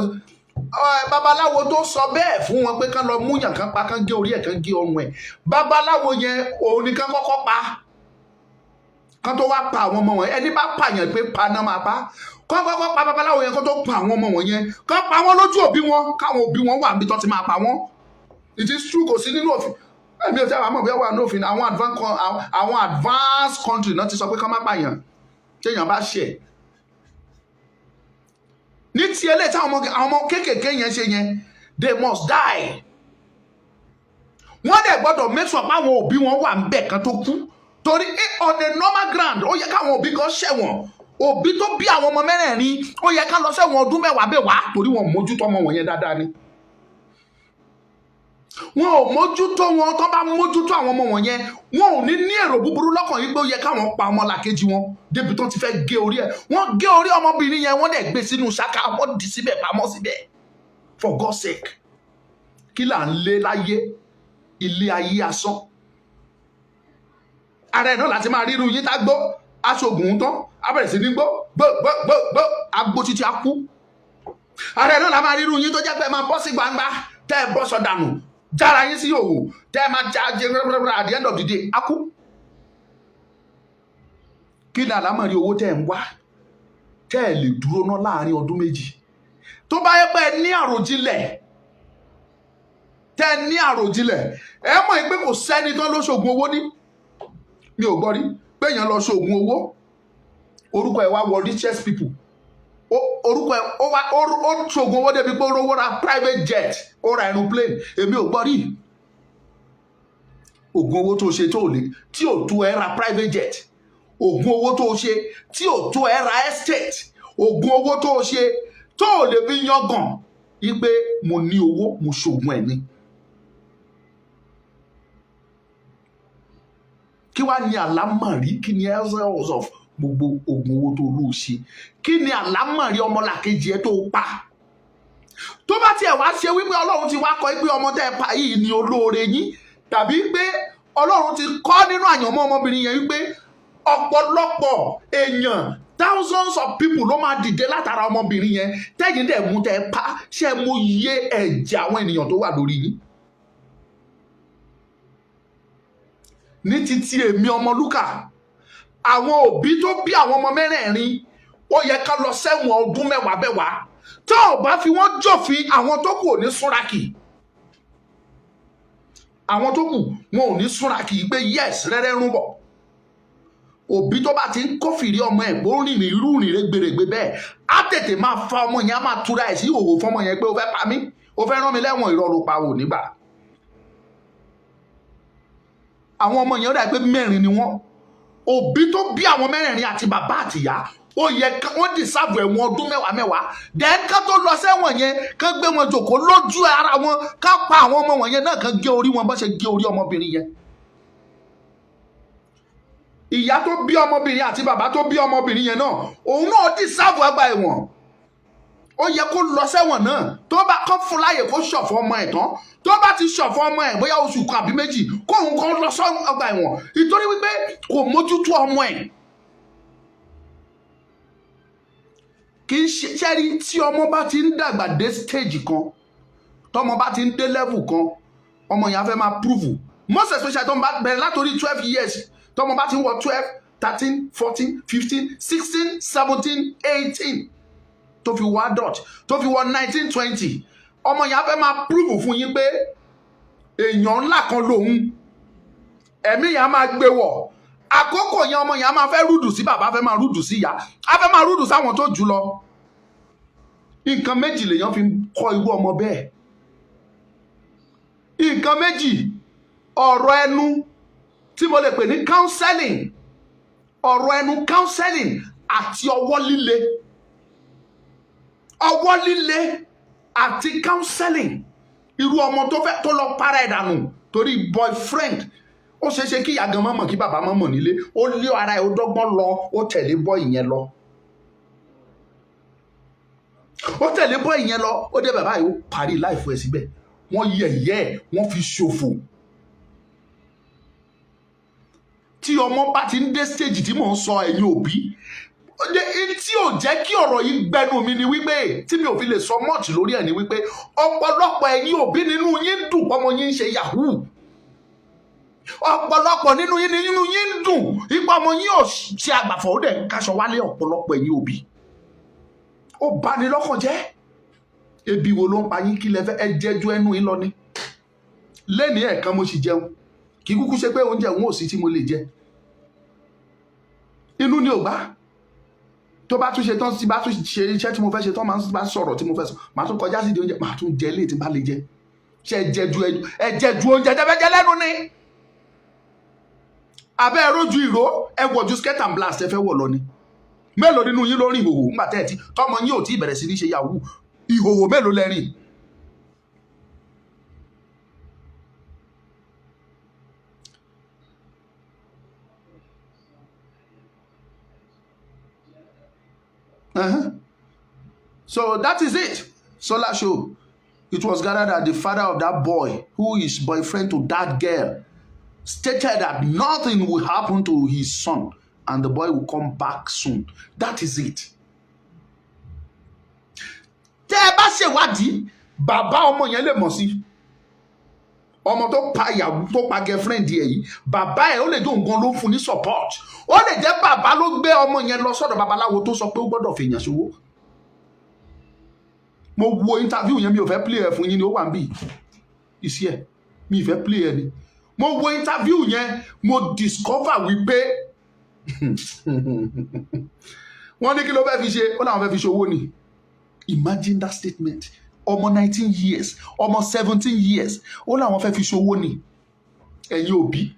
babaláwo tó sọ bẹ́ẹ̀ fún wọn pé kán lọ múyàn kan pa, kán gé orí ẹ̀, kán gé ọrùn ẹ̀. Babaláwo yẹn òun ni kán kọ́kọ́ pa, kán tó wá pa àwọn ọmọ wọn. Ẹni bá pààyàn pé pa náà máa pa. Kán kọ́kọ́ pa babaláwo yẹn kó tó pa àwọn ọmọ wọn yẹn, kán pa wọ́n lójú òbí wọn, káwọn òbí wọn wà níbi tó ti máa pa wọ́n. It is true, kò sí nínú òfin. Èmi ò tẹ́ àwọn àmọ́ bí wọ́n wà ní òfin. Àwọn advanced country náà ti sọ pé kán má pààyàn téèyàn bá ṣẹ̀. Ní ti eléyìí táwọn ọmọ kéékèèké yẹn ṣe yẹn, they must die. wọ́n dẹ̀ gbọ́dọ̀ make sure páwọn òbí wọn wà ń bẹ̀ kan tó kú torí on a normal ground ó yẹ káwọn òbí kan ṣẹ̀wọ̀n òbí tó bí àwọn ọmọ mẹ́rẹ̀ẹ̀rin ó yẹ ká lọ ṣẹ̀wọ̀n ọdún mẹ́wàá torí wọn mójútó ọmọ wọn yẹn dáadáa ni wọn ò mójútó wọn tó bá mójútó àwọn ọmọ wọn yẹn wọn ò ní èrò búburú lọ́kàn yìí pé ó yẹ káwọn pa ọmọ làkejì wọn débi tó ti fẹ́ gé orí ẹ̀ wọ́n gé orí ọmọbìnrin yẹn wọ́n dẹ̀ gbé sínú ṣáká wọ́n dì síbẹ̀ pamọ́ síbẹ̀ for God's sake kí là ń lé láyé ilé ayé asán ara ẹ̀ náà láti máa ríru yín tá gbó aṣoògùn tán á bẹ̀rẹ̀ sí ní gbó agbó títí á kú ara ẹ̀ náà la máa ríru yín tó jẹ́ pé máa bọ́ sí gbangba tẹ́ ẹ bọ́ sọ dànù jára yín sí òwò tẹ́ ẹ máa já jẹ at the end of the day á kú kí ni àlámọ̀rí owó tẹ́ ẹ ń wá tẹ́ ẹ lè dúró ná láàrin ọdún méjì tó bá yẹ pé ẹ ní àròjinlẹ̀ tẹ́ ẹ ní àròjinlẹ̀ ẹ mọ̀ pé kò sẹ́ni tán ló ṣoògùn owó ní mi ò gbọ́ rí pé èèyàn lọ ṣoògùn owó orúkọ ẹ̀ wá wọ richest people orúkọ ẹ̀ ó ṣoògùn owó débi pé ó rówó ra private jet ó ra aeroplane èmi ò gbọ́ rí oògùn owó tó ṣe tó lè tí ò tó ẹ ra private jet oògùn owó tó ṣe tí ò tó ẹ ra estate oògùn owó tó ṣe tó lè fi yangàn yí pé mo ní owó mo ṣoògùn ẹ̀ ni. kí wá ní àlámọ̀rí kí ni essence of gbogbo oògùn owó tó lù ṣe kí ni àlámọ̀rí ọmọlàkejì ẹ tó pa tó bá tiẹ̀ wá ṣe wípé ọlọ́run ti wá kọ́ pé ọmọ tẹ́ ẹ pa yìí ni olóore yín tàbí pé ọlọ́run ti kọ́ nínú àyànmọ́ ọmọbìnrin yẹn wípé ọ̀pọ̀lọpọ̀ èèyàn thousands of people ló máa dìde látara ọmọbìnrin yẹn tẹ́yìn dẹ̀ mú tẹ́ ẹ pa ṣé mo yé ẹ̀jẹ̀ àwọn ènìyàn tó wà lórí yín. ní títí èmi Ọmọlúkà àwọn òbí tó bí àwọn ọmọ mẹ́rẹ̀ẹ̀rin ó yẹ ká lọ sẹ́wọ̀n ọdún mẹ́wàá tó ò bá fi wọ́n jọ̀fin àwọn tó kù ò ní súnrakì àwọn tó kù wọn ò ní súnrakì pé yes rẹ́rẹ́ rún bọ̀ òbí tó bá ti ń kófìrí ọmọ ẹ̀ bó rìn irú rìn gbèrègbè bẹ́ẹ̀ á tètè máa fa ọmọ yẹn á máa túra ẹ̀ sí ìhòòhò fọmọ yẹn pé ó fẹ́ pa mí ó fẹ́ rán mi lẹ́wọ̀n ìrọ̀rùn pa ò nígbà àwọn ọmọ yẹn ó dà pé mẹ́rin ni wọ́n òbí tó bí àwọn mẹ́rẹ̀ẹ̀rin àti bàbá àtìyá ó yẹ wọ́n dìsáàbù ẹ̀wọ̀n ọdún mẹ́wàá then ká tó lọ sẹ́wọ̀n yẹn ká gbé wọn jòkó lójú ara wọn ká pa àwọn ọmọ wọn yẹn náà ká gé orí wọn bó ṣe gé orí ọmọbìnrin yẹn ìyá tó bí ọmọbìnrin àti bàbá tó bí ọmọbìnrin yẹn náà òun náà dìsáàbù àgbà ẹ̀wọ̀n ó yẹ kó lọ sẹ́wọ̀n náà tó bá kọ́ fún láyè kó ṣọ̀fọ̀ ọmọ ẹ̀ tán tó bá ti ṣọ̀fọ̀ ọmọ ẹ̀ bóyá oṣù kan àbí méjì kóun kan lọ sọ́run ọgbà ẹ̀wọ̀n ìtorí wípé kò mójútó ọmọ ẹ̀. kì í ṣe rí tí ọmọ bá ti ń dàgbà dé stage kan tọmọ bá ti ń dé level kan ọmọ yẹn á fẹ́ máa prove most especially tọmọ bá bẹ̀rẹ̀ látòrí 12 years tọmọ bá ti ń wọ 12 13 14 15 16 17 18 tó fi wọ adult tó fi wọ 19 20 ọmọ yẹn á fẹ́ máa prove fún yín pé èèyàn ńlá kan lòun ẹ̀mí yẹn á máa gbé wọ̀ àkókò yẹn ọmọ yẹn á máa fẹ́ rúdù sí bàbá á fẹ́ máa rúdù sí ìyá á fẹ́ máa rúdù sáwọn tó jù lọ nǹkan méjì lèèyàn fi kọ́ irú ọmọ bẹ́ẹ̀ nǹkan méjì ọ̀rọ̀ ẹnu tí mo lè pè ní counseling ọ̀rọ̀ ẹnu counseling àti ọwọ́ líle àti counseling irú ọmọ tó fẹ́ tó lọ para ẹ̀ dànù torí boyfriend ó ṣeéṣe kí ìyá gan mọ̀mọ̀ kí bàbá mọ̀mọ̀ nílé ó lé ara ẹ̀ ó dọ́gbọ́n lọ ó tẹ̀lé boy yẹn lọ ó dé bàbá yìí ó parí láìfọ ẹ̀ síbẹ̀ wọ́n yẹ̀yẹ́ ẹ̀ wọ́n fi ṣòfò tí ọmọ bá ti ń dé stage tí mò ń sọ ẹ̀yin òbí tí ò jẹ́ kí ọ̀rọ̀ yìí gbẹnu mi ni wípé tí mi ò fi lè sọ mọ́ọ̀tì lórí ẹ̀ ni wípé ọ̀pọ̀lọpọ̀ ẹ̀yin òbí nínú yín dùn ọmọ yín ń ṣe yahoo ọ̀pọ̀lọpọ̀ nínú yín dùn ipò ọmọ yín ò ṣe àgbàfọ̀ ó dẹ̀ kaṣọ wálé ọ̀pọ̀lọpọ̀ ẹ̀yin òbí ó bani lọ́kàn jẹ́ ebi wo ló ń pa yín kí lẹ fẹ́ ẹ jẹ́jú ẹnu yín lọ ní lẹ́ni ẹ̀ẹ̀kan mo sì jẹun kì í kúkú ṣe pé oúnjẹ òun ò sí tí mo lè jẹ inú ni ò gbà tó bá tún ṣe tán tí bá tún ṣe iṣẹ́ tí mo fẹ́ ṣe tán máa ń bá sọ̀rọ̀ tí mo fẹ́ sọ máa tún kọjá sí di oúnjẹ máa tún jẹ léè tí bá lè jẹ ṣe ẹ̀jẹ̀jú oúnjẹ tẹ́fẹ́jẹ́ lẹ́nu ni abẹ́ ẹ̀rọ́jú ìró ẹ̀wọ̀jú skirt and blast ẹ fẹ́ wọ̀ lọ ni mélòó nínú yín lórí ìhòhò ńgbà tẹ́ẹ̀tì tọmọ yín ò tí bẹ̀rẹ̀ sí ní ṣe Yahoo ìhòhò mélòó lẹ́rìn. So that is it. Solar show. It was gathered that the father of that boy, who is boyfriend to that girl, stated that nothing will happen to his son and the boy will come back soon. That is it. Tẹ́ ẹ bá ṣèwádìí, bàbá ọmọ yẹn lè mọ̀ sí. Ọmọ tó pa ìyàwó tó pa girlfriend ẹ̀ yìí, bàbá ẹ̀ ó lè jó nǹkan ló fún ní support. Ó lè jẹ́ bàbá ló gbé ọmọ yẹn lọ sọ́dọ̀ babaláwo tó sọ pé ó gbọ́dọ̀ fèèyàn ṣòwò. Mo wo interview yẹn mi ò fẹ́ play ẹ̀ fún yín ni ó wà ń bì. Ìsí ẹ̀ mi ì fẹ́ play ẹ̀ ni. Mo wo interview yẹn mo discover wípé wọ́n ní kí ló fẹ́ fi ṣe ó láwọn fẹ́ fi ṣòwò ni. Imagine that statement. Ọmọ 19 years, ọmọ 17 years, ó láwọn fẹ́ fi ṣòwò ni. Ẹ̀yin òbí.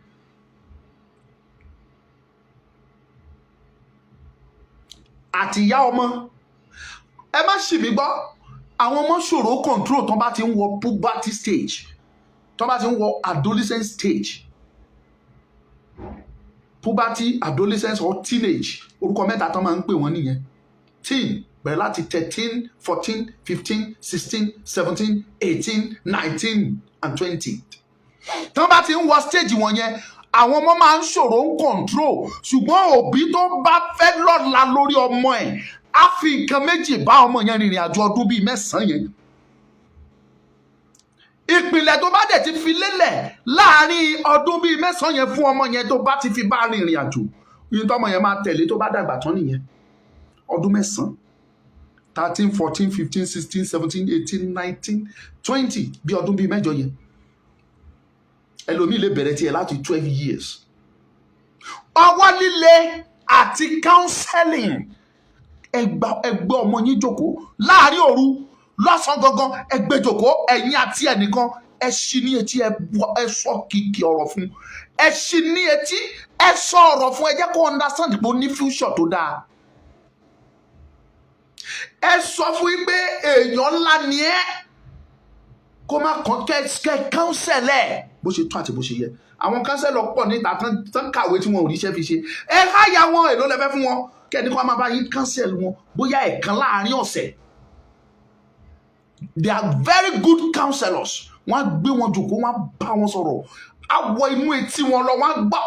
Àti ìyá ọmọ. Ẹ má ṣì mí gbọ́. Àwọn ọmọ ṣòro control tán bá ti ń wọ puberty stage. Tán bá ti ń wọ adolescent stage. Puberty, adolescence or teenage. Orúkọ mẹ́ta tán máa ń pè wọ́n nìyẹn. Teen. Bẹ̀rẹ̀ láti 13, 14, 15, 16, 17, 18, 19 and 20. Tán bá ti ń wọ stage wọn yẹn, àwọn ọmọ máa ń ṣòro ń control. Ṣùgbọ́n òbí tó bá fẹ́ lọ́la lórí ọmọ ẹ̀, á fi nǹkan méjì bá ọmọ yẹn rìnrìn àjò ọdún bíi 9 yẹn. Ìpìlẹ̀ tó bá dẹ̀ ti fi lélẹ̀ láàárín ọdún bíi 9 yẹn fún ọmọ yẹn tó bá ti fi bá rìnrìn àjò. Yín tọ́mọ yẹn máa tẹ̀lé tó bá dàgbà tán nìyẹn. Ọdún 9. 13, 14, 15, 16, 17, 18, 19, 20 bí ọdún bíi 8 yẹn. Ẹlòmíì lè bẹ̀rẹ̀ tiẹ̀ láti 12 years. Ọwọ́ líle àti counseling. Ẹgbẹ́ ọmọ yín jókòó láàárín òru lọ́sàn gangan ẹgbẹ́ jókòó ẹ̀yin àti ẹnìkan ẹ ṣí ní etí ẹ sọ kìkì ọ̀rọ̀ fún. Ẹ ṣí ní etí ẹ sọ ọ̀rọ̀ fún ẹ jẹ́ kó understand pé ó ní future tó dáa. Ẹ sọ fún yín pé èèyàn ńlá ni ẹ́ kó má kàn kẹ́ kánsẹ̀lẹ̀ bó ṣe tó àti bó ṣe yẹ. Àwọn kánsẹ̀lọ̀ pọ̀ níta tán kàwé tí wọn ò ríṣẹ́ fi ṣe. Ẹ háyà wọn èló lẹ́fẹ́ fún wọn kẹ́ni kó máa bá yín kánsẹ̀lì wọn bóyá ẹ̀kan láàárín ọ̀sẹ̀. They are very good counselors. Wọ́n á gbé wọn jòkó wọ́n á bá wọn sọ̀rọ̀. Á wọ inú etí wọn lọ wọ́n á gbọ́.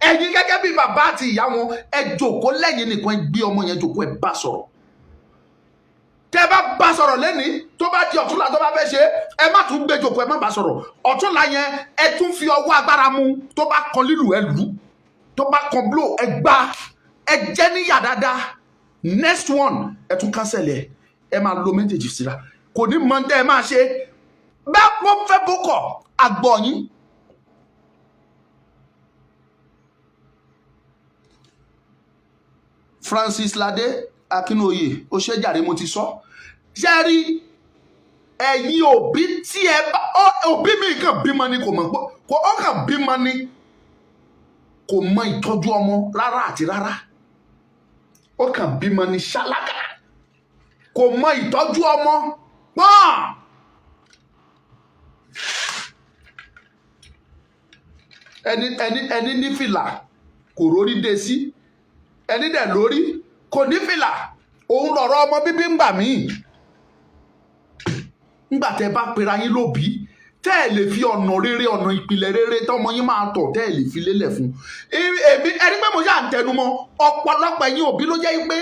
Ẹ̀yin gẹ́gẹ́ bí bàbá àti ìyá wọn ẹ jòkó lẹ́yìn nìkan ẹ gbé ọmọ yẹn jòkó ẹ bá sọ̀rọ̀. Tẹ́ bá sọ̀rọ̀ lẹ́ni tó bá di ọ̀túnla tó bá fẹ́ ṣe ẹ má tún gbé jòkó ẹ má bá sọ̀rọ̀. Ọ̀túnla yẹn ẹ tún fi ọwọ́ agbára mú tó bá kan lílù ẹ lù tó bá kan blow ẹ gbá ẹ jẹ́ níyà dáadáa. Next one ẹ tún cancel ẹ máa lo méjèèjì síra kò ní mọ tẹ́ ẹ máa ṣe bẹ́ẹ̀ pọ́ fẹ́ bókọ̀ àgbọ̀ yín. Francis Lade Akinoye ó ṣe jàre mo ti sọ ṣe rí ẹ̀yin òbí tí ẹ bá òbí mi kàn bímọ ni kò mọ̀ pé kò ó kàn bímọ ni kò mọ ìtọ́jú ọmọ rárá àti rárá ó kàn bímọ ni ṣáláká kò mọ ìtọ́jú ọmọ pọ́n. ẹni ní fìlà kò rórí dé sí ẹni dẹ̀ lórí kò ní fìlà òun lọ̀rọ̀ ọmọ bíbí ń gbà míì. Nígbà tẹ́ bá pera yín lóbí tẹ́ ẹ̀ lè fi ọ̀nà rere ọ̀nà ìpìlẹ̀ rere tọ́mọ yín máa tọ̀ tẹ́ ẹ̀ lè fi lélẹ̀ fún. Èmi ẹni pé mo ṣáà ń tẹnu mọ́ ọ̀pọ̀lọpọ̀ ẹ̀yin òbí ló jẹ́ pé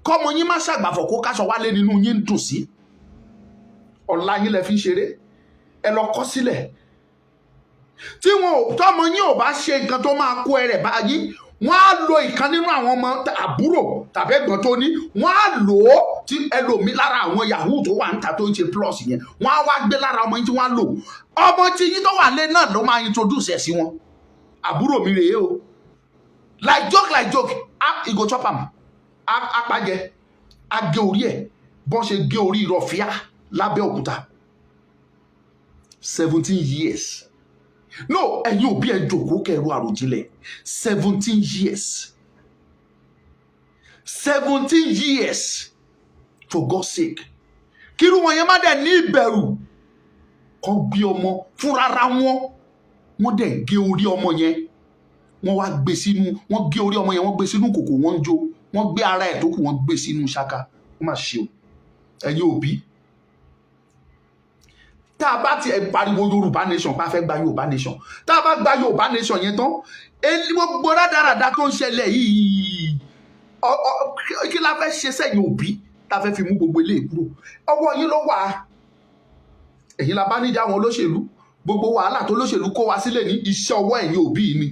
kọ́mọ yín má ṣàgbàfọ̀ kó káṣọ wálé nínú yín ń dùn sí. Ọ̀la yín lẹ fi ń ṣeré ẹ lọ kọ́ sílẹ̀. Tí tọ́mọ yín ò bá ṣe nǹkan tó máa kó ẹrẹ̀ báyìí wọ́n á lo ìkan nínú àwọn ọmọ àbúrò tàbí ẹ̀gbọ́n tó ní wọ́n á lò ó tí ẹlòmí lára àwọn Yahoo tó wà níta tó ń ṣe plus yẹn wọ́n á wá gbé lára ọmọ yín tí wọ́n á lò ọmọ tí yín tó wà lé náà ló máa introduce ẹ̀ sí wọn. Àbúrò mi rèé o like joke he go chop am apájẹ agé orí ẹ̀ bọ́n ṣe gé orí Rọ̀fíà lábẹ́ Òkúta 17 years. No, ẹ̀yin òbí ẹ jókòó kẹ́rù àròjinlẹ̀. 17 years. 17 years. For God's sake. Kírú wọn yẹn má dẹ̀ ní ìbẹ̀rù. Kọ́ gbé ọmọ fúnrara wọn. Wọ́n dẹ̀ gé orí ọmọ yẹn. Wọ́n wá gbé sínú, wọ́n gé orí ọmọ yẹn, wọ́n gbé sínú kòkò, wọ́n ń jó. Wọ́n gbé ara ẹ̀ tó kù, wọ́n gbé sínú ṣáká. Wọ́n máa ṣe o. Ẹ̀yin òbí. Tá a bá ti pariwo Yorùbá nation, bá fẹ́ gba Yorùbá nation. Tá a bá gba Yorùbá nation yẹn tán, gbogbo rádaràda tó ń ṣẹlẹ̀ yìí, kí la fẹ́ ṣe sẹ́yìn òbí tá a fẹ́ fi mú gbogbo ilé kúrò? Ọwọ́ yín ló wà. Ẹ̀yin la bá níjà àwọn olóṣèlú. Gbogbo wàhálà tó lóṣèlú kó wa sílẹ̀ ní iṣẹ́ ọwọ́ ẹ̀yin òbí ni.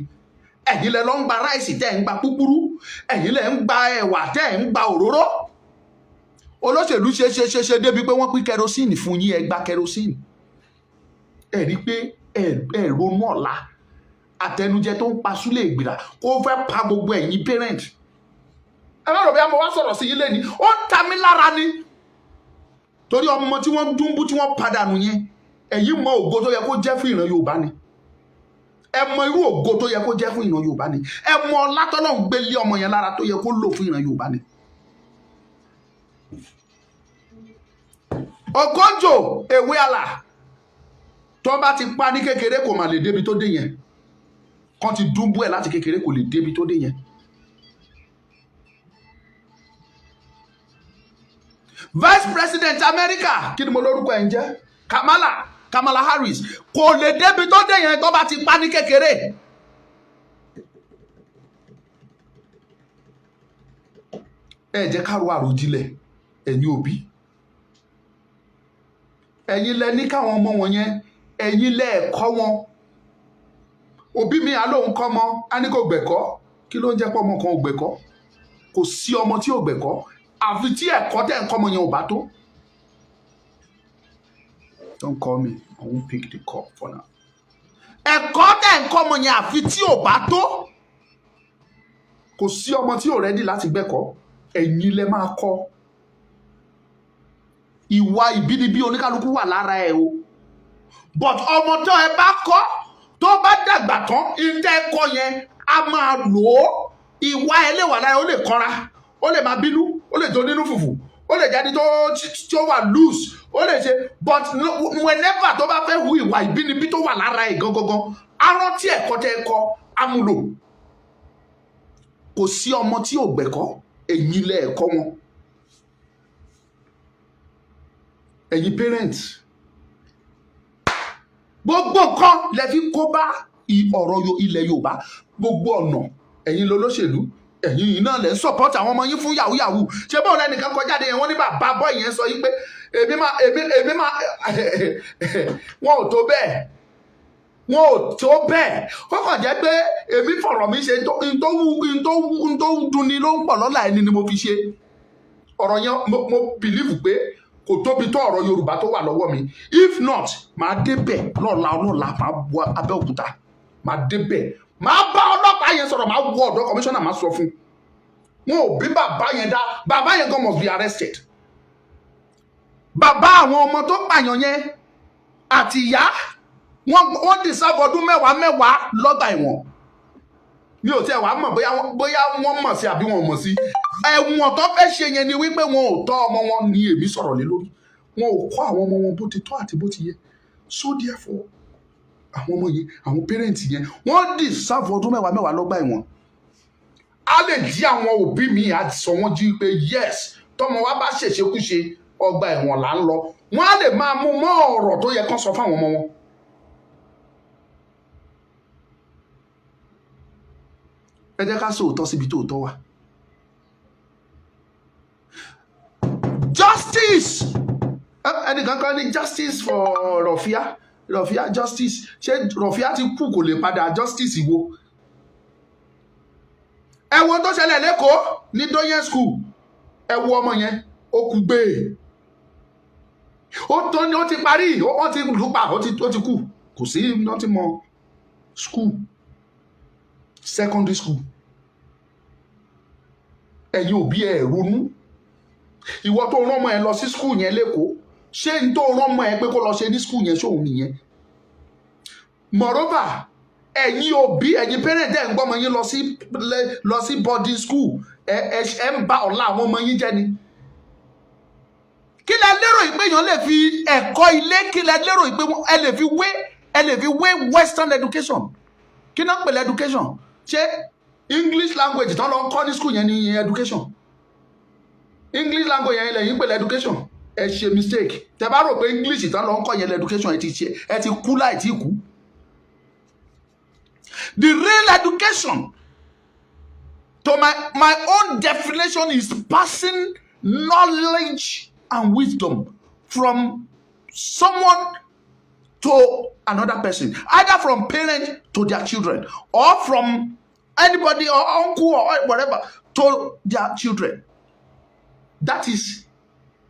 Ẹ̀yin lẹ lọ ń gba ráìsì tẹ́ ẹ̀ ń gba púpúrú. Ẹ̀yin lẹ ń gba ẹ̀wà tẹ́ ẹ̀ ń gba òróró. Olóṣèlú ṣe débi pé wọ́n pín kẹrosíìnì fún yín, ẹ gba kẹrosíìnì. Ẹ rí pé ẹ ronú ọ̀la. Àtẹnujẹ tó ń pa súlẹ̀ ìgbìrà kó fẹ́ pa gbogbo ẹ̀yin parent. Ẹ má rò bí mo wá sọ̀rọ̀ sí yín lẹ́ni. Ó ta mí lára ni. Torí ọmọ tí wọ́n dúnbú tí wọ́n padànù yẹn, ẹ̀yin mọ ògo tó yẹ kó jẹ́ fún ìran Yorùbá ni. Ẹ mọ irú ògo tó yẹ kó jẹ́ fún ìran Yorùbá ni. Ẹ mọ ọlá t'Ọlọ́run gbé lé ọmọ yẹn lára tó yẹ kó lò fún ìran Yorùbá ni. Ògójò ewé àlà tó bá ti pa ní kékeré kò mà lè débi tó dé yẹn. Kán ti dúnbú ẹ̀ láti kékeré kò lè débi tó dé yẹn. Vice President America, kí ni mo lórúkọ ẹ̀ ń jẹ́? Kamala Harris kò lè débi tó dé yẹn tó bá ti pa ní kékeré. Ẹ jẹ́ ká ro àròjinlẹ̀ ẹ̀yin òbí. Ẹ̀yin lẹ ní káwọn ọmọ wọn yẹn, ẹ̀yin lẹ kọ́ wọn. Òbí mi àlóhùn kọ́ mọ́, á ní kò gbẹ̀kọ́. Kí ló ń jẹ́ pé ọmọ kan ò gbẹ̀kọ́? Kò sí ọmọ tí ò gbẹ̀kọ́. Àfi tí ẹ̀kọ́ tẹ̀ ń kọ́ ọmọ yẹn ò bá tó. Don't call me. I won't pick the call for now. Ẹ̀kọ́ tẹ̀ ń kọ́ ọmọ yẹn àfi tí ò bá tó. Kò sí ọmọ tí ò rẹ́dí láti gbẹ̀kọ́. Ẹ̀yin lẹ máa kọ́. Ìwà ìbínibí oníkálukú wà lára ẹ o. But ọmọ tó ẹ bá kọ́, tó bá dàgbà tán, ìtẹ́ ẹ̀kọ́ yẹn a máa lò ó. Ìwà ẹ lè wà lára, ó lè kanra, ó lè máa bínú, ó lè tó nínú fùfù, ó lè jáde tó wà loose, ó lè ṣe. But whenever tó bá fẹ́ hu ìwà ìbínibí tó wà lára ẹ gangan, á rántí ẹ̀kọ́ tẹ́ ẹ kọ́, á mú lò. Kò sí ọmọ tí ò gbẹ̀kọ́, ẹ̀yin lẹ ẹ̀kọ́ wọn. Ẹ̀yin parents, gbogbo nǹkan lẹ fi kó bá ọ̀rọ̀ ilẹ̀ Yorùbá. Gbogbo ọ̀nà ẹ̀yin lolóṣèlú, ẹ̀yin yìí náà lẹ ń support àwọn ọmọ yín fún yahoo. Ṣé bọ́ọ̀ lẹ́nìkan kọjá dé yẹn wọ́n ní bàbá bọ́ ìyẹn sọ yín pé èmi máa wọn ò tó bẹ́ẹ̀. Wọn ò tó bẹ́ẹ̀. Ó kàn jẹ́ pé èmi fọ̀rọ̀ mi ṣe n tó dunni ló ń pọ̀ lọ́la ẹni ni mo fi ṣe. Ọ̀rọ̀ yẹn mo believe pé kò tóbi tó ọ̀rọ̀ Yorùbá tó wà lọ́wọ́ mi. If not, màá débẹ̀ lọ́la máa wọ Abẹ́òkúta. Màá débẹ̀. Màá bá ọlọ́pàá yẹn sọ̀rọ̀, màá wọ ọ̀dọ̀ kọmíṣánná, màá sọ fún. Wọn ò bí bàbá yẹn dá. Bàbá yẹn gan must be arrested. Bàbá àwọn ọmọ tó pààyàn yẹn àti ìyá wọ́n deserve ọdún mẹ́wàá lọ́gbà ẹ̀wọ̀n. Mi ò tiẹ̀ wá mọ̀ bóyá wọ́n mọ̀ sí àbí wọn mọ̀ sí. Ẹ̀wọ̀n tó fẹ́ ṣe yẹn ni wípé wọn ò tọ́ ọmọ wọn ní èmi sọ̀rọ̀ lé lórí. Wọn ò kọ́ àwọn ọmọ wọn bó ti tọ́ àti bó ti yẹ. So therefore, àwọn ọmọ yẹn, àwọn parents yẹn, wọ́n deserve ọdún mẹ́wàá lọ́gbà ẹ̀wọ̀n. A lè jí àwọn òbí mi àti sọ wọ́n jí pé yes, tọmọ wa bá ṣèṣekúṣe ọgbà ẹ̀wọ̀n là ń lọ. Wọ́n á lè máa mú mọ́ ọ̀rọ̀ tó yẹ kán sọ fáwọn ọmọ wọn. Ẹ jẹ́ ká sòótọ́ síbi tó tọ́ wà. Justice. Ẹnìkan kan ní justice for Rọ̀fíà justice. Ṣé Rọ̀fíà ti kú kò lè padà justice wo? Ẹ wo tó ṣẹlẹ̀ lẹ́kọ̀ọ́ ní Doyen school. Ẹ wo ọmọ yẹn, ó kú gbé. Ó ti parí, ó ti lùpà, ó ti kú. Kò sí nothing more. School. Secondary school. Ẹ̀yin òbí ẹ ronú. Ìwọ tó rán ọmọ ẹ lọ sí school yẹn lẹ́kọ̀ọ́, ṣé n tó rán ọmọ ẹ pé kó lọ ṣe ní school yẹn ṣóun nìyẹn? moreover ẹ̀yin òbí ẹ̀yin parent ẹ̀ ń gbọ́ ọmọ yín lọ sí boarding school ẹ̀ ń ba ọ̀la àwọn ọmọ yín jẹ́ ni. Kí lẹ lérò pé èèyàn lè fi ẹ̀kọ́ ilé kí lẹ lérò pé ẹ lè fi wé western education? Kí náà pèlè education? Ṣé English language tán lọ ń kọ́ ní school yẹn ní education? English language yẹn lẹ́yìn pèlè education? Ẹ ṣe mistake. Tẹ́ bá rò pé English tán lọ ń kọ́ yẹn education ẹ ti kú láì tí kú. The real education, to my own definition, is passing knowledge and wisdom from someone to another person, either from parent to their children, or from anybody or uncle or whatever to their children. That is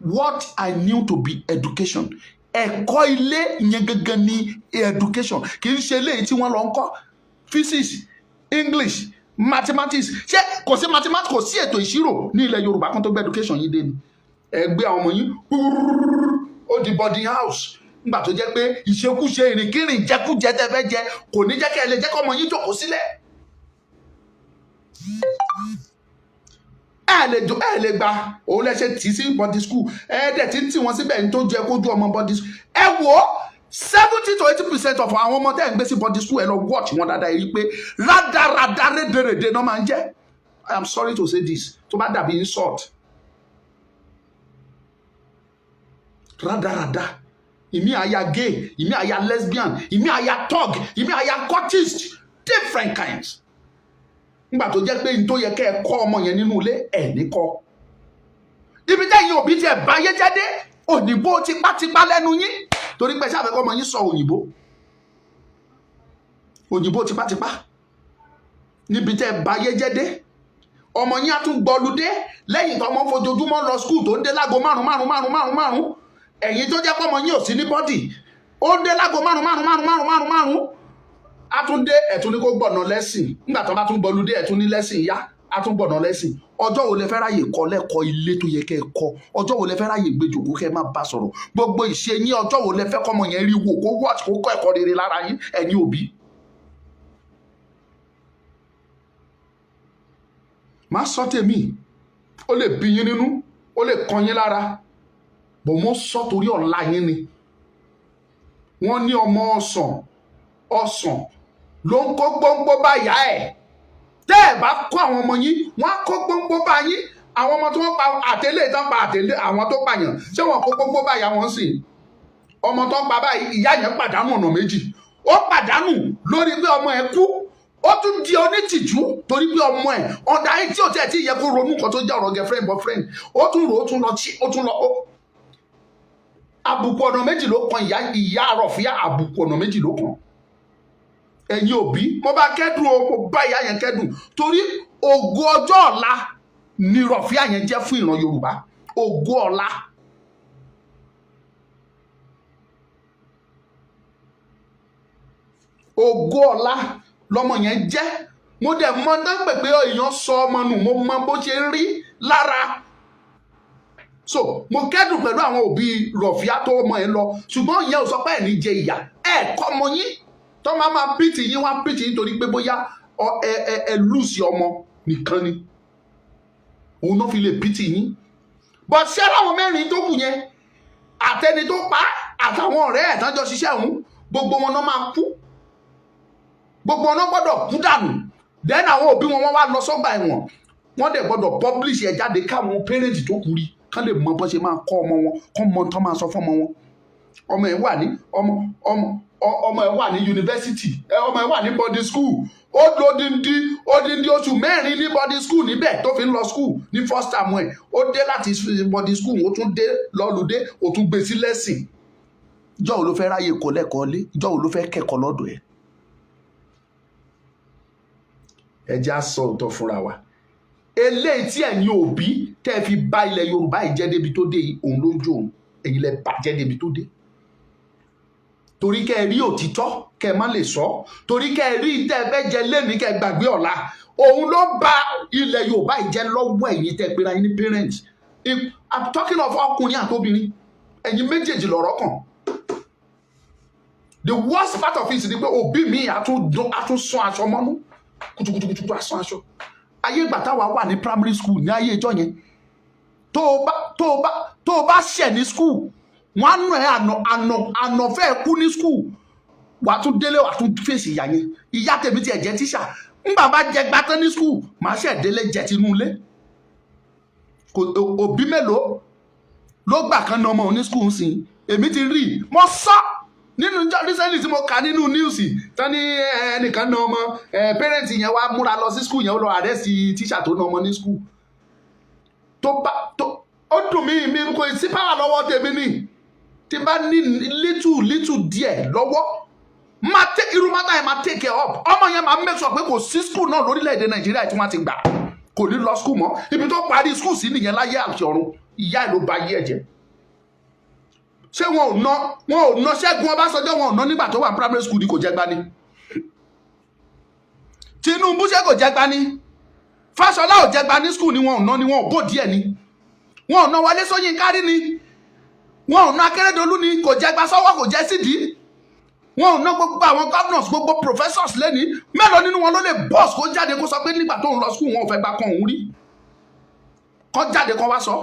what I knew to be education. Ẹ̀kọ́ ilé yẹn gangan ni education. Kì í ṣe eléyìí tí wọ́n lọ ń kọ́ physics, English, mathematics. Ṣé kò sí mathematics, kò sí ètò ìṣirò ní ilẹ̀ Yorùbá kan tó gbé education yìí dé ni? Ẹgbẹ́ àwọn ọmọ yín ó di boarding house nígbà tó jẹ́ pé ìṣekúṣe ìrìnkírìn jẹkújẹ tẹ́ fẹ́ jẹ kò ní jẹ́ kẹ́ ẹ lè jẹ́ kọ́ ọmọ yín jókòó sílẹ̀. Ẹ lè gba òun lẹ́sẹ̀ tí sí boarding school dẹ̀ tí wọ́n síbẹ̀ ní tó jẹ́ kójú ọmọ boarding school. Ẹ wò ó 70 to 80% of àwọn ọmọ tẹ́ ń gbé sí boarding school ẹ lọ watch wọn dáadáa yìí pé rádaràdá rédèrèdè náà máa ń jẹ́. I am sorry to say this tó bá dàbí insult. Rádaràdá. Ìmí àyà gay, ìmí àyà lesbian, ìmí àyà thug, ìmí àyà cultist, different kinds. Nígbà tó jẹ́ pé n tó yẹ kẹ́ ẹ kọ́ ọmọ yẹn nínú ilé ẹ̀ ní kọ́. Ibi tẹ́yìn òbí tiẹ̀ báyé jáde òyìnbó tipátipá lẹ́nu yín torí pé ṣáà fẹ́ kọ́ ọmọ yín sọ òyìnbó tipátipá. Níbi tẹ́ báyé jáde ọmọ yín á tún gbọ́ludé lẹ́yìn tó ọmọ fojoojúmọ́ lọ skul tó ń dé lágo márùn-ún. Ẹ̀yin tó jẹ́ pé ọmọ yín ò sí ní bọ́dì ó ń dé lágo márùn-ún. A tún dé ẹ̀tún ní kó gbọ̀nà lẹ́sìn nígbà tó bá tún gbọ́ludé ẹ̀tún ní lẹ́sìn yá a tún gbọ̀nà lẹ́sìn. Ọjọ́ wo lẹ fẹ́ ráyè kọ́ lẹ́kọ̀ọ́ ilé tó yẹ kẹ́ ẹ kọ́? Ọjọ́ wo lẹ fẹ́ ráyè gbẹjòkó kẹ́ ẹ má bá sọ̀rọ̀? Gbogbo ìṣe yín ọjọ́ wo lẹ fẹ́ kọ́mọ yẹn rí wò kó watch kó kọ́ ẹ̀kọ́ rere lára yín ẹ̀yin òbí? Má sọ tèmi ó lè bí yín nínú ó lè kan yín lára bò mo sọ torí ọ̀la yín ni. Wọ́n ní ọmọ ọ̀sán ló ń kó gbóngbó bá ìyá ẹ̀. Tẹ́ ẹ̀ bá kó àwọn ọmọ yín wọ́n á kó gbóngbó bá yín. Àwọn ọmọ tí wọ́n pa àtẹlé tán pa àtẹlé àwọn tó pààyàn ṣé wọ́n kó gbóngbó bá ìyá wọn sí? Ọmọ tó ń pa báyìí ìyá yẹn pàdánù ọ̀nà méjì. Ó pàdánù lórí pé ọmọ ẹ̀ kú ó tún di onítìjú torí pé ọmọ ẹ̀ ọ̀dà ayé tí ò tẹ̀ tí yẹ kó ronú nǹkan tó jẹ́ ọ̀rọ̀ girlfriend boyfriend ó tún rò ó tún lọ àbùkù ọ̀nà méjì ló kan ìyá Rọ̀fíà àbùkù ọ̀nà méjì ló kan. Ẹ̀yin òbí mo bá kẹ́dùn o mo bá ìyá yẹn kẹ́dùn torí ògo ọjọ́ ọ̀la ni Rọ̀fíà yẹn jẹ́ fún ìran Yorùbá. Ògo ọ̀la. Ògo ọ̀la lọmọ yẹn jẹ́. Mo dẹ̀ mọ̀ tán pé èèyàn sọ ọmọ nù mo mọ bó ṣe rí lára. So mo kẹ́dùn pẹ̀lú àwọn òbí Rọ̀fíà tó ọmọ ẹ̀ lọ ṣùgbọ́n ìyẹn ò sọ pé ẹ̀ ní jẹ ìyà ẹ̀ kọ́ ọmọ yín tó máa pìtì yín wá pìtì yín torí pé bóyá ẹ lùsì ọmọ nìkan ni òun náà fi lè pìtì yín. But ṣé àwọn mẹ́rin tó kù yẹn àtẹni tó pa àtàwọn ọ̀rẹ́ ẹ̀ tán jọ ṣiṣẹ́ òun gbogbo wọn náà máa kú gbogbo wọn náà gbọ́dọ̀ kú dànù. Then àwọn òbí wọn wá lọ sọ́gbà ẹ̀wọ̀n wọ́n dẹ̀ gbọ́dọ̀ publish ẹ̀ jáde káwọn parent tó kù rí kán lè mọ bó ṣe máa kọ́ ọmọ wọn kán mọ tán máa sọ fún ọmọ wọn. Ọmọ ẹ̀ wà ní yunifásitì ọmọ ẹ̀ wà ní boarding school ó odindi oṣù mẹ́rin ní boarding school níbẹ̀ tó fi ń lọ school ní first term ẹ̀ ó dé láti boarding school ó tún dé lọ́lùdé ó tún gbé sí lẹ́sìn. Ìjọ́ wo ló fẹ́ ráyè kọ́ lẹ́kọ̀ọ́ lé? Ìjọ́ wo ló fẹ́ kẹ́kọ̀ọ́ lọ́dọ̀ ẹ̀? Ẹ jẹ́ á sọ òótọ́ fúnra wa. Eléyìí tí ẹ̀yin òbí tẹ́ fi bá ilẹ̀ Yorùbá yìí jẹ́ débi tó dé òun lójú òun ẹ̀yin lẹ bàjẹ́ débi tó dé. Torí kẹ́ ẹ rí òtítọ́ kẹ́ ẹ má lè sọ torí kẹ́ ẹ rí tẹ́ ẹ fẹ́ jẹ lẹ́ni kẹ́ ẹ gbàgbé ọ̀la òun ló bà ilẹ̀ Yorùbá yìí jẹ́ lọ́wọ́ ẹ̀yin tẹ́ pera yín ní parents. I'm talking of ọkùnrin àtobìnrin ẹ̀yin méjèèjì lọ̀rọ̀ kàn. the worst part of it ni pé òbí mi àtún sún aṣọ mọ́nú kùtùkùtùkùtù àsán aṣọ. Ayé ìgbà táwa wà ní primary school ní ayé ìjọ yẹn, tó o bá ṣẹ̀ ní school wọ́n á nù ẹ́ àná fẹ́ kú ní school, wà á tún délé wà á tún fèsì ìyá yẹn. Ìyá tèmi tiẹ̀ jẹ́ tíṣà, ńgbà bá jẹ gbátán ní school màá ṣẹ̀ délé jẹ tinú ilé. Òbí mélòó ló gbà kan na ọmọ òní school sí? Èmi ti rí, mo sọ nínú recently tí mo kà nínú news tán ní ẹnìkan na ọmọ parent yẹn wá múra lọ sí school yẹn ó lọ arrest tíṣà tó na ọmọ ní school. Ó dùn mí kò sí power lọ́wọ́ tèmi ní, tí bá ní little díẹ̀ lọ́wọ́ irú mátà yẹn máa take care of. Ọmọ yẹn máa make sure pé kò sí school náà lórílẹ̀‐èdè Nàìjíríà tí wọ́n ti gbà kò ní lọ school mọ́. Ibi tó parí school sí nìyẹn láyé àti ọ̀run. Ìyá ẹ̀ ló ba ayé ẹ̀ jẹ́. Ṣé wọn ò ná Ṣẹ́gun Ọbásanjọ́, wọn ò ná nígbà tó wà ní primary school ni kò jẹ́ gbá ní? Tinubu ṣé kò jẹ́ gbá ní? Fáṣọlá ò jẹ́ gbá ní school ni wọn ò ná ni wọn ò bò díẹ̀ ni? Wọn ò ná Wọlé Ṣóyínká rí ni? Wọn ò ná Akérédolú ni kò jẹ́ gbá sọ́wọ́ kò jẹ́ sídìí? Wọn ò ná gbogbo àwọn governors gbogbo professors lẹ́ni? Mélòó nínú wọn ló lè boss kó jáde kó sọ pé nígbà tó ń lọ school wọn ò fẹ́ gbà kan òun rí? Kọ́ jáde kọ́ wá sọ.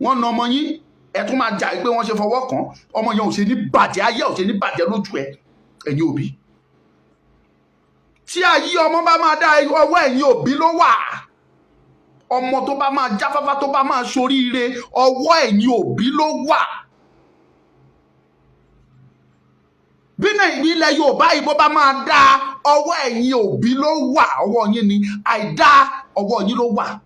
Wọ́n ná ọmọ yín, ẹ tún máa jà pé wọ́n ṣe fọwọ́ kàn. Ọmọ yẹn ò ṣe ní bàjẹ́, ayé ò ṣe ní bàjẹ́ lójú ẹ, ẹ̀yin òbí. Tí ayé ọmọ bá máa dá ọwọ́ ẹ̀yin òbí ló wà. Ọmọ tó bá máa jáfáfá tó bá máa ṣoríire ọwọ́ ẹ̀yin òbí ló wà. Bí ilẹ̀ Yorùbá yìí bó bá máa dá ọwọ́ ẹ̀yin òbí ló wà, ọwọ́ yín ni, àìdá ọwọ́ yín ló wà.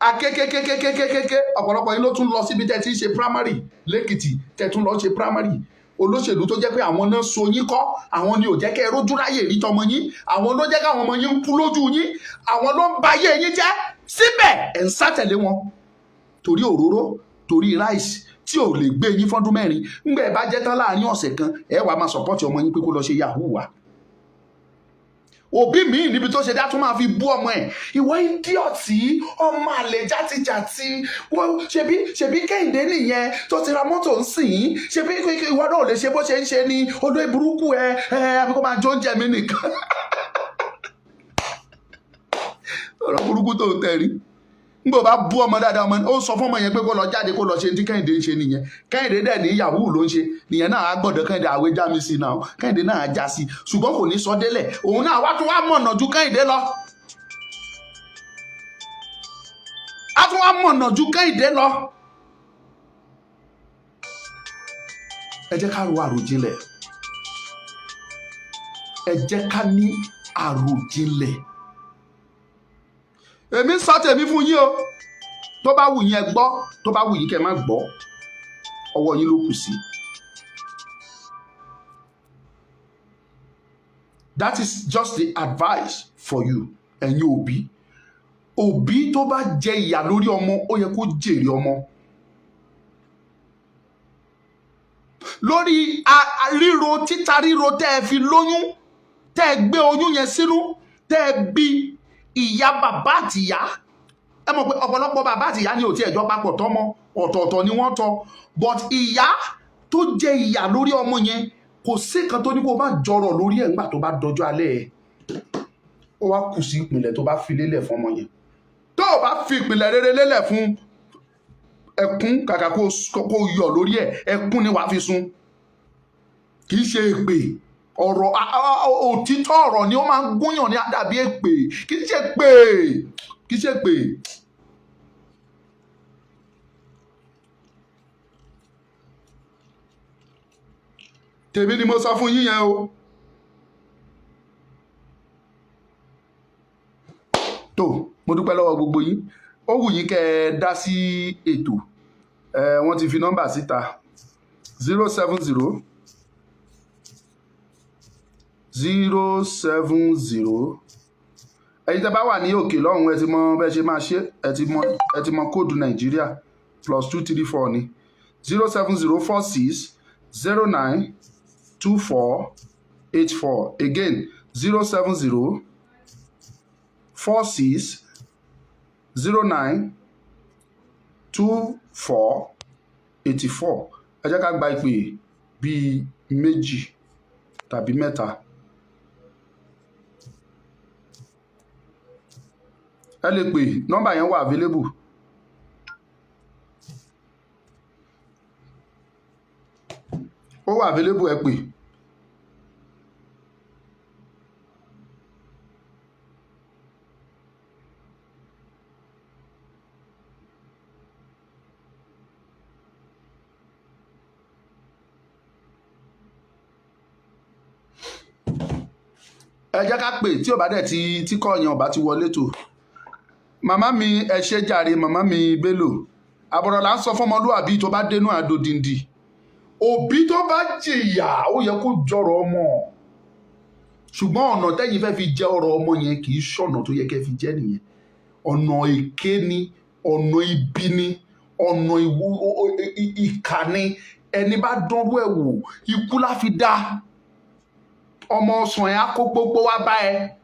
Akékékékékékéké ọ̀pọ̀lọpọ̀ yín ló tún lọ síbi tẹ́ ti ń ṣe primary lẹ́kìtì, tẹ́ tún lọ ṣe primary. Olóṣèlú tó jẹ́ pé àwọn náà so yín kọ́, àwọn ni ò jẹ́ kẹ́ ẹ rójú ráyè rí tọmọ yín, àwọn ló jẹ́ káwọn ọmọ yín ń kú lójú yín, àwọn ló ń ba ayé yín jẹ́. Síbẹ̀ ẹ̀ ń sátẹ̀lé wọn torí òróró, torí ráìsì tí ò lè gbé yín fọ́dún 4. Ńgbà ẹ bá jẹ́ tán láàrin ọ̀sẹ̀ kan ẹ wàá máa sọ̀pọ̀tì ọmọ yín pé kó lọ ṣe Yahoo wá. Òbí mi níbi tó ṣe dá tún máa fi bú ọmọ ẹ̀. Ìwọ ìdíọ̀tí, ọmọ àlè játijàti, ṣebí Kẹ́hìndé nìyẹn tó ti ra mọ́tò ń sìn, ṣebí ìwọ náà ò lè ṣe bó ṣe ń ṣe ni olóyè burúkú àbí kó máa jó oúnjẹ mi nìkan. Ọ̀rọ̀ burúkú tó ń tẹ̀rí. Nígbà bá bú ọmọ dáadáa, ọmọ ó sọ fún ọmọ yẹn pé kó lọ jáde kó lọ ṣe tí Kẹ́hìndé ń ṣe nìyẹn. Kẹ́hìndé dẹ̀ ní Yahoo ló ń ṣe nìyẹn náà á gbọ́dọ̀ Kẹ́hìndé àwé já mi sí náà. Kẹ́hìndé náà á já sí, ṣùgbọ́n kò ní sọ délẹ̀. Òun náà wá tún wá mọ̀nà ju Kẹ́hìndé lọ. Á tún wá mọ̀nà ju Kẹ́hìndé lọ. Ẹ jẹ́ ká ro àròjinlẹ̀. Ẹ jẹ́ ká ní àròjinlẹ̀. Èmi sọ tèmi fún yín o. Tó bá wù yín ẹ gbọ́, tó bá wù yín kẹ́ má gbọ́. Ọwọ́ yín ló kù sí. That is just the advice for you, ẹ̀yin òbí. Òbí tó bá jẹ ìyà lórí ọmọ, ó yẹ kó jèrè ọmọ. Lórí títa ríro tẹ́ ẹ fi lóyún, tẹ́ ẹ gbé oyún yẹn sínú, tẹ́ ẹ bí ìyá bàbá àti ìyá. Ẹ mọ̀ pé ọ̀pọ̀lọpọ̀ bàbá àti ìyá ni ò tí ẹ̀jọ́ papọ̀ tọ́mọ, ọ̀tọ̀ọ̀tọ̀ ni wọ́n tọ́. But ìyá tó jẹ ìyà lórí ọmọ yẹn kò sí kan tó ní kó má jọrọ̀ lórí ẹ̀ ńgbà tó bá dọjọ́ alẹ́ ẹ̀. Ó wá kù sí ìpìlẹ̀ tó bá fi lélẹ̀ fún ọmọ yẹn. Tó o bá fi ìpìlẹ̀ rere lélẹ̀ fún ẹkún kàkà kó yọ lórí ẹ̀, ẹkún ni wàá fi sun. Kì í ṣe èpè. Ọ̀rọ̀ òtítọ́ ọ̀rọ̀ ni ó máa ń gúnyàn ní àdàbí èpè. Kì í ṣe pè. Kì í ṣe pè. Tèmi ni mo sọ fún yín yẹn o. Tó, mo dúpẹ́ lọ́wọ́ gbogbo yín. Ó wù yín kẹ́ ẹ dá sí ètò. Wọ́n ti fi nọ́mbà síta 070 ẹ̀yin tẹ́ bá wà ní òkè lọ́hùn ẹ ti mọ bẹ́ẹ̀ ṣe máa ṣe, ẹ ti mọ kóòdù Nàìjíríà +234 ní 07046 09 2484 again 070 46 09 2484. Ẹ jẹ́ ká gba ìpè bíi méjì tàbí mẹ́ta. Ẹ lè pè, nọ́mbà yẹn wà available. Ó wà available, ẹ pè. Ẹ jẹ́ ká pè tí ò bá dẹ̀ tí kọ́ yẹn ò bá ti wọlé tó. Màmá mi ẹ ṣe jàre, màmá mi Bello. Àbọ̀rọ̀ là ń sọ fọ́mọlúàbí tó bá dénú àdó dìndì. Òbí tó bá jìyà ó yẹ kó jọrọ ọmọ. Ṣùgbọ́n ọ̀nà tẹ́yìn fẹ́ fi jẹ ọ̀rọ̀ ọmọ yẹn kì í ṣọ̀nà tó yẹ kẹ́ fi jẹ́ nìyẹn. Ọ̀nà èké ni, ọ̀nà ibi ni, ọ̀nà ìkà ni. Ẹni bá dánrú ẹ̀ wò, ikú la fi dá. Ọmọ ọsàn ẹ̀ á kó gbogbo wá bá ẹ.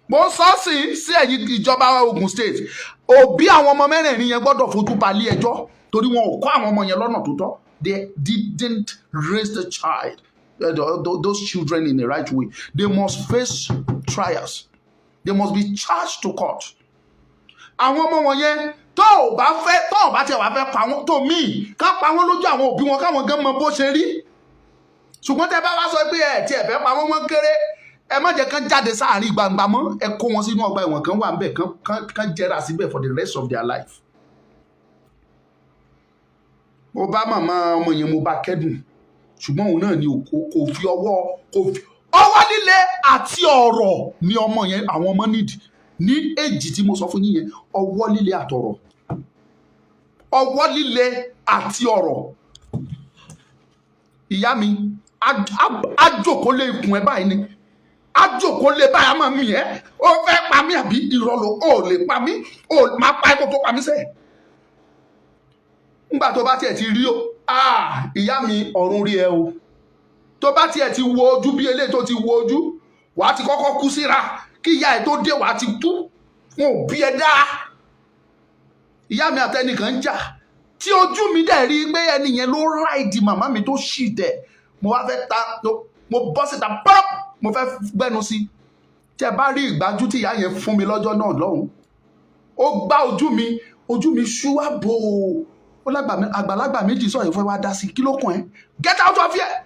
Mo sọ sí ẹ̀yin ìjọba Ogun State. Òbí àwọn ọmọ mẹ́rẹ̀ẹ̀rin yẹn gbọ́dọ̀ fojú balẹ̀ ẹjọ́ torí wọn ò kọ́ àwọn ọmọ yẹn lọ́nà tó tọ́. They didn't raise the child, those children in the right way. They must face trials. They must be charged to court. Àwọn ọmọ wọn yẹn tó ò bá tiẹ̀ wá fẹ́ pa wọ́n tó míì ká pa wọ́n lójú àwọn òbí wọn káwọn gan mọ bó ṣe rí. Ṣùgbọ́n tẹ́ bá wá sọ pé ẹ̀ tí ẹ̀ fẹ́ pa wọ́n wọ́n kéré, ẹ má jẹ́ kán jáde sáàrin gbangba mọ́, ẹ kó wọn sínú ọgbà ẹ̀wọ̀n kan wà ńbẹ̀ kán jẹ́ra síbẹ̀ for the rest of their life. Mo bá màmá ọmọ yẹn mo bá kẹ́dùn, ṣùgbọ́n òun náà ni kò fi ọwọ́ líle àti ọ̀rọ̀ ni ọmọ yẹn àwọn ọmọ nídìí ní èjì tí mo sọ fún yín yẹn, ọwọ́ líle àtọ̀rọ̀. Ọwọ́ líle àti ọ̀rọ̀. Ìyá mi àjòkó lé ikùn ẹ báyìí ni, àjòkó lé báyìí àmọ́ mi ẹ́ ó fẹ́ pa mí àbí ìrọ̀lọ́ ó lè pa mí ó máa pa ẹ̀kọ́ tó pa mí sẹ́ẹ̀. Nígbà tó bá tiẹ̀ ti rí o ìyá mi ọ̀run rí ẹ o. Tó bá tiẹ̀ ti wo ojú bí eléyìí tó ti wo ojú, wàá ti kọ́kọ́ kú síra kí ìyá ẹ tó dé wàá ti kú. Wọn ò bí ẹ dá. Ìyá mi àtẹnìkan ń jà tí ojú mi dẹ̀ rí pé ẹni yẹn ló ráìdì màmá mi tó ṣì tẹ̀. Mo wá fẹ́ mo bọ́ síta pọ́p mo fẹ́ gbẹ́nu sí. Tí ẹ bá rí ìgbájú tí ìyá yẹn fún mi lọ́jọ́ náà lọ́hùn, ó gbá ojú mi ṣú wá bò ó àgbàlagbà méjì sọ ìfẹ́ wá dá sí. Kí ló kàn ẹ́? Get out of here.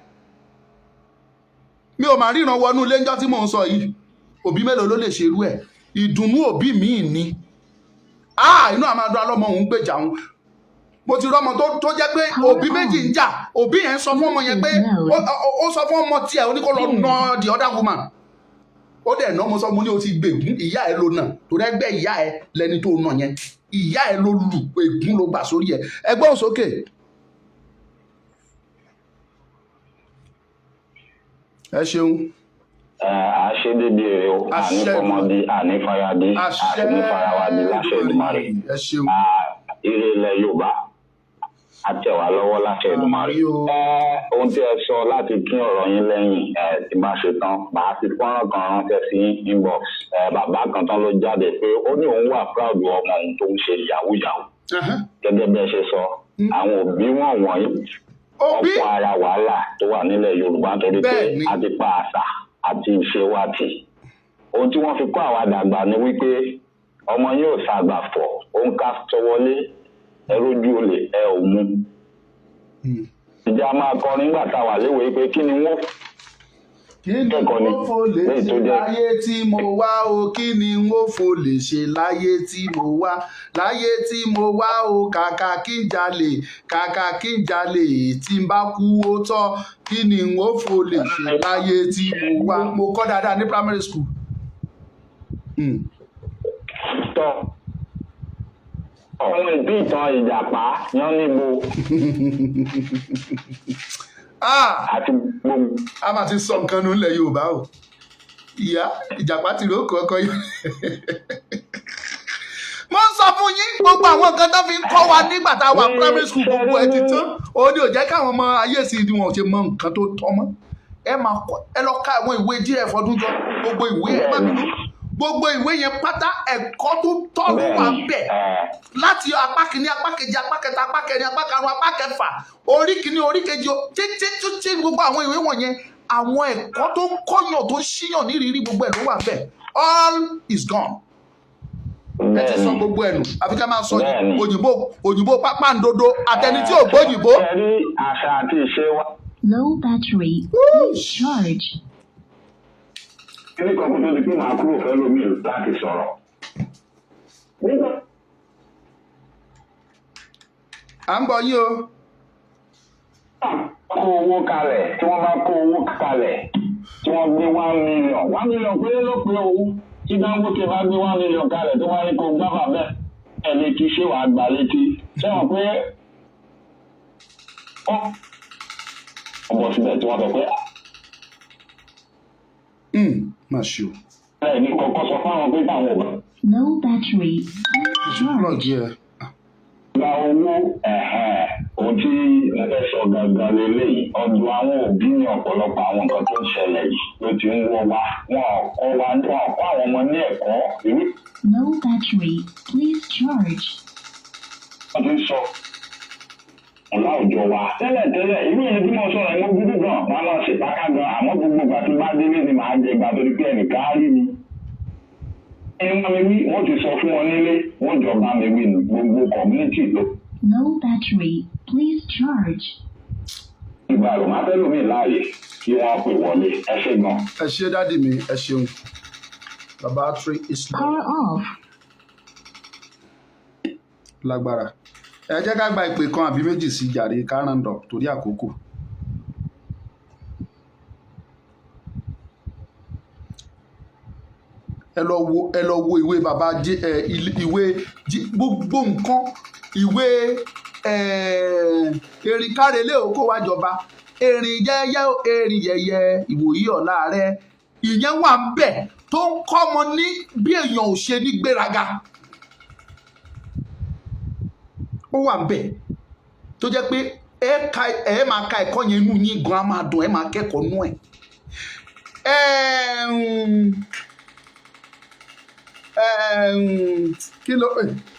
Mi ò máa ríran wọnú ilé ńjọ́ tí mò ń sọ yìí. Òbí mélòó ló lè ṣerú ẹ̀? Ìdùnnú òbí mi ni. Inú àmàdùn alọ́mọ òun gbèjà òun. Mo ti rọ́mọ tó jẹ́ pé òbí méjì ń jà. Òbí yẹn sọ fún ọmọ yẹn pé ó sọ fún ọmọ tiẹ̀ ó ní kó lọ ná the other woman. Ó dẹ̀ ná mo sọ mo ní o ti gbègún ìyá ẹ ló nà torí ẹgbẹ́ ìyá ẹ lẹni tó nà yẹn. Ìyá ẹ ló lù ègún ló gbà sórí ẹ. Ẹgbọ́n sókè. Ẹ ṣeun. Àṣedédé rẹ o, ànífọmọdé, ànífayadé, ànífarawádé láṣẹ Èdùmàrè. Ẹ ṣeun. Ire ilẹ̀ Yorùbá àtẹ̀wá lọ́wọ́ láṣẹ Èdùmàrè. Ohun tí ẹ sọ láti kín ọ̀rọ̀ yín lẹ́yìn tí bá ṣe tán, màá fi fọ́nrán kan ránṣẹ́ sí inbox. Bàbá kan tán ló jáde pé ó ní òun wà proud ọmọ òun tó ń ṣe yahoo yahoo. Gẹ́gẹ́ bí ẹ ṣe sọ, àwọn òbí wọ̀nyí ọ̀pọ̀ ara wàhálà tó wà nílẹ̀ Yorùbá nítorí pé a ti pa àṣà àti ìṣe wa tì. Ohun tí wọ́n fi kọ́ àwa dàgbà ni wípé ọmọ yóò ṣàgbàfọ̀ ó ń ká tọwọlé ẹrójú olè ẹ ò mú. Ìjà máa kọ nígbà tá a wà léwe pé kí ni wọ́n fò lè ṣe láyé tí mo wá o, kí ni wọ́n fò lè ṣe láyé tí mo wá, láyé tí mo wá o, kàkà kí n jalè tí n bá kú ó tọ́, kí ni wọ́n fò lè ṣe láyé tí mo wá. Mo kọ́ dáadáa ní primary school. Ọmọ ìbí ìtàn Ìjàpá yán níbo. Àti gbogbo. A máa ti sọ nǹkan nù nílẹ̀ Yorùbá o. Ìyá Ìjàpá ti rókò ọkọ yìí. Mo ń sọ fún yín gbogbo àwọn nǹkan tó fi ń kọ́ wa nígbà tá a wà primary school gbogbo ẹ ti tán. Ó ní ò jẹ́ káwọn ọmọ ayé sí ni wọn ò ṣe mọ nǹkan tó tọ́ mọ́. Ẹ lọ ka àwọn ìwé díẹ̀ fọdún jọ gbogbo ìwé ẹ má bínú. gbogbo ìwé yẹn pátá ẹ̀kọ́ tó tọ́lú wà bẹ̀ láti apá kìíní apá kejì apá kẹta apá kẹrin apá karùn apá kẹfà orí kìíní orí kejì títí gbogbo àwọn ìwé wọ̀nyẹn àwọn ẹ̀kọ́ tó ń kọ́yàn tó ṣíyàn nírìírí gbogbo ẹ̀ ló wà bẹ̀ all is gone. Ẹ ti sọ gbogbo ẹnu àfi ká máa sọ òyìnbó pápándodo àtẹni tí ò gbóyìnbó. Ẹ̀rí àṣà àti ìṣe wa. Low battery. Charge. Kíní kan kó tó di pé màá kúrò fẹ́ lómi láti sọ̀rọ̀. À ń bọ̀ yín o. Kó owó kalẹ̀ tí wọ́n bá kó owó kalẹ̀ tí wọ́n gbé 1 million 1 million péré ló pé owó tí Dangote bá gbé 1 million kalẹ̀ tó wá ní kó gbá bàbẹ́ ẹ̀ létí ṣé wàá gbà létí ṣé wọ́n pé ọ̀bọ̀ síbẹ̀ tí wọ́n sọ pé. Máa ṣe o. Ẹ ní kọ́kọ́ sọ fáwọn pé táwọn ò bá. Low battery. Charge. Gba owó ohun tí ẹ fẹ́ sọ gangan lélẹ́yìí ọdún àwọn òbí ní ọ̀pọ̀lọpọ̀ àwọn nǹkan tó ń ṣẹlẹ̀ yìí ló ti ń wọ́ wa wọn kọ́ àwọn ọmọ ní ẹ̀kọ́ ìwé. Low battery. Please charge. Wọ́n ti ń sọ láwùjọ wa tẹ́lẹ̀tẹ́lẹ̀ ìwé yẹn tí mo sọ̀rọ̀ ẹ̀mọ́ gbúdú gan wọn máa ṣe pákà gan àmọ́ gbogbo ìgbà tó bá délé ni màá jẹ ìgbà tó di pé ẹnìkan á rí mi. Ẹ̀wọ̀n mi wí wọ́n ti sọ fún wọn nílé wọ́n jọba mi wí ní gbogbo community ló. Low battery. Please charge. Ìgbà rò máa fẹ́ lómi láàyè kí wọ́n pè wọlé ẹ ṣé gan. Ẹ ṣé dádì mi ẹ ṣeun. The battery is low. Power off. Lágbára. Ẹ jẹ́ ká gba ìpè kan àbí méjì sí jàre káràndọ̀ torí àkókò. Ẹ lọ wo ìwé bàbá ìwé gbogbo nǹkan ìwé erin kárelé òkò wájọba erin yẹ́yẹ́ erin yẹ̀yẹ́ ìwòyí ọ̀la rẹ ìyẹn wà ń bẹ̀ tó ń kọ́ ọmọ ní bí èèyàn ò ṣe ní gbéraga. Ó wà ń bẹ̀ tó jẹ́ pé ẹ máa ka ẹ̀kọ́ yẹn inú yín gan-an máa dùn ẹ máa kẹ́kọ̀ọ́ nú ẹ̀. Kí ló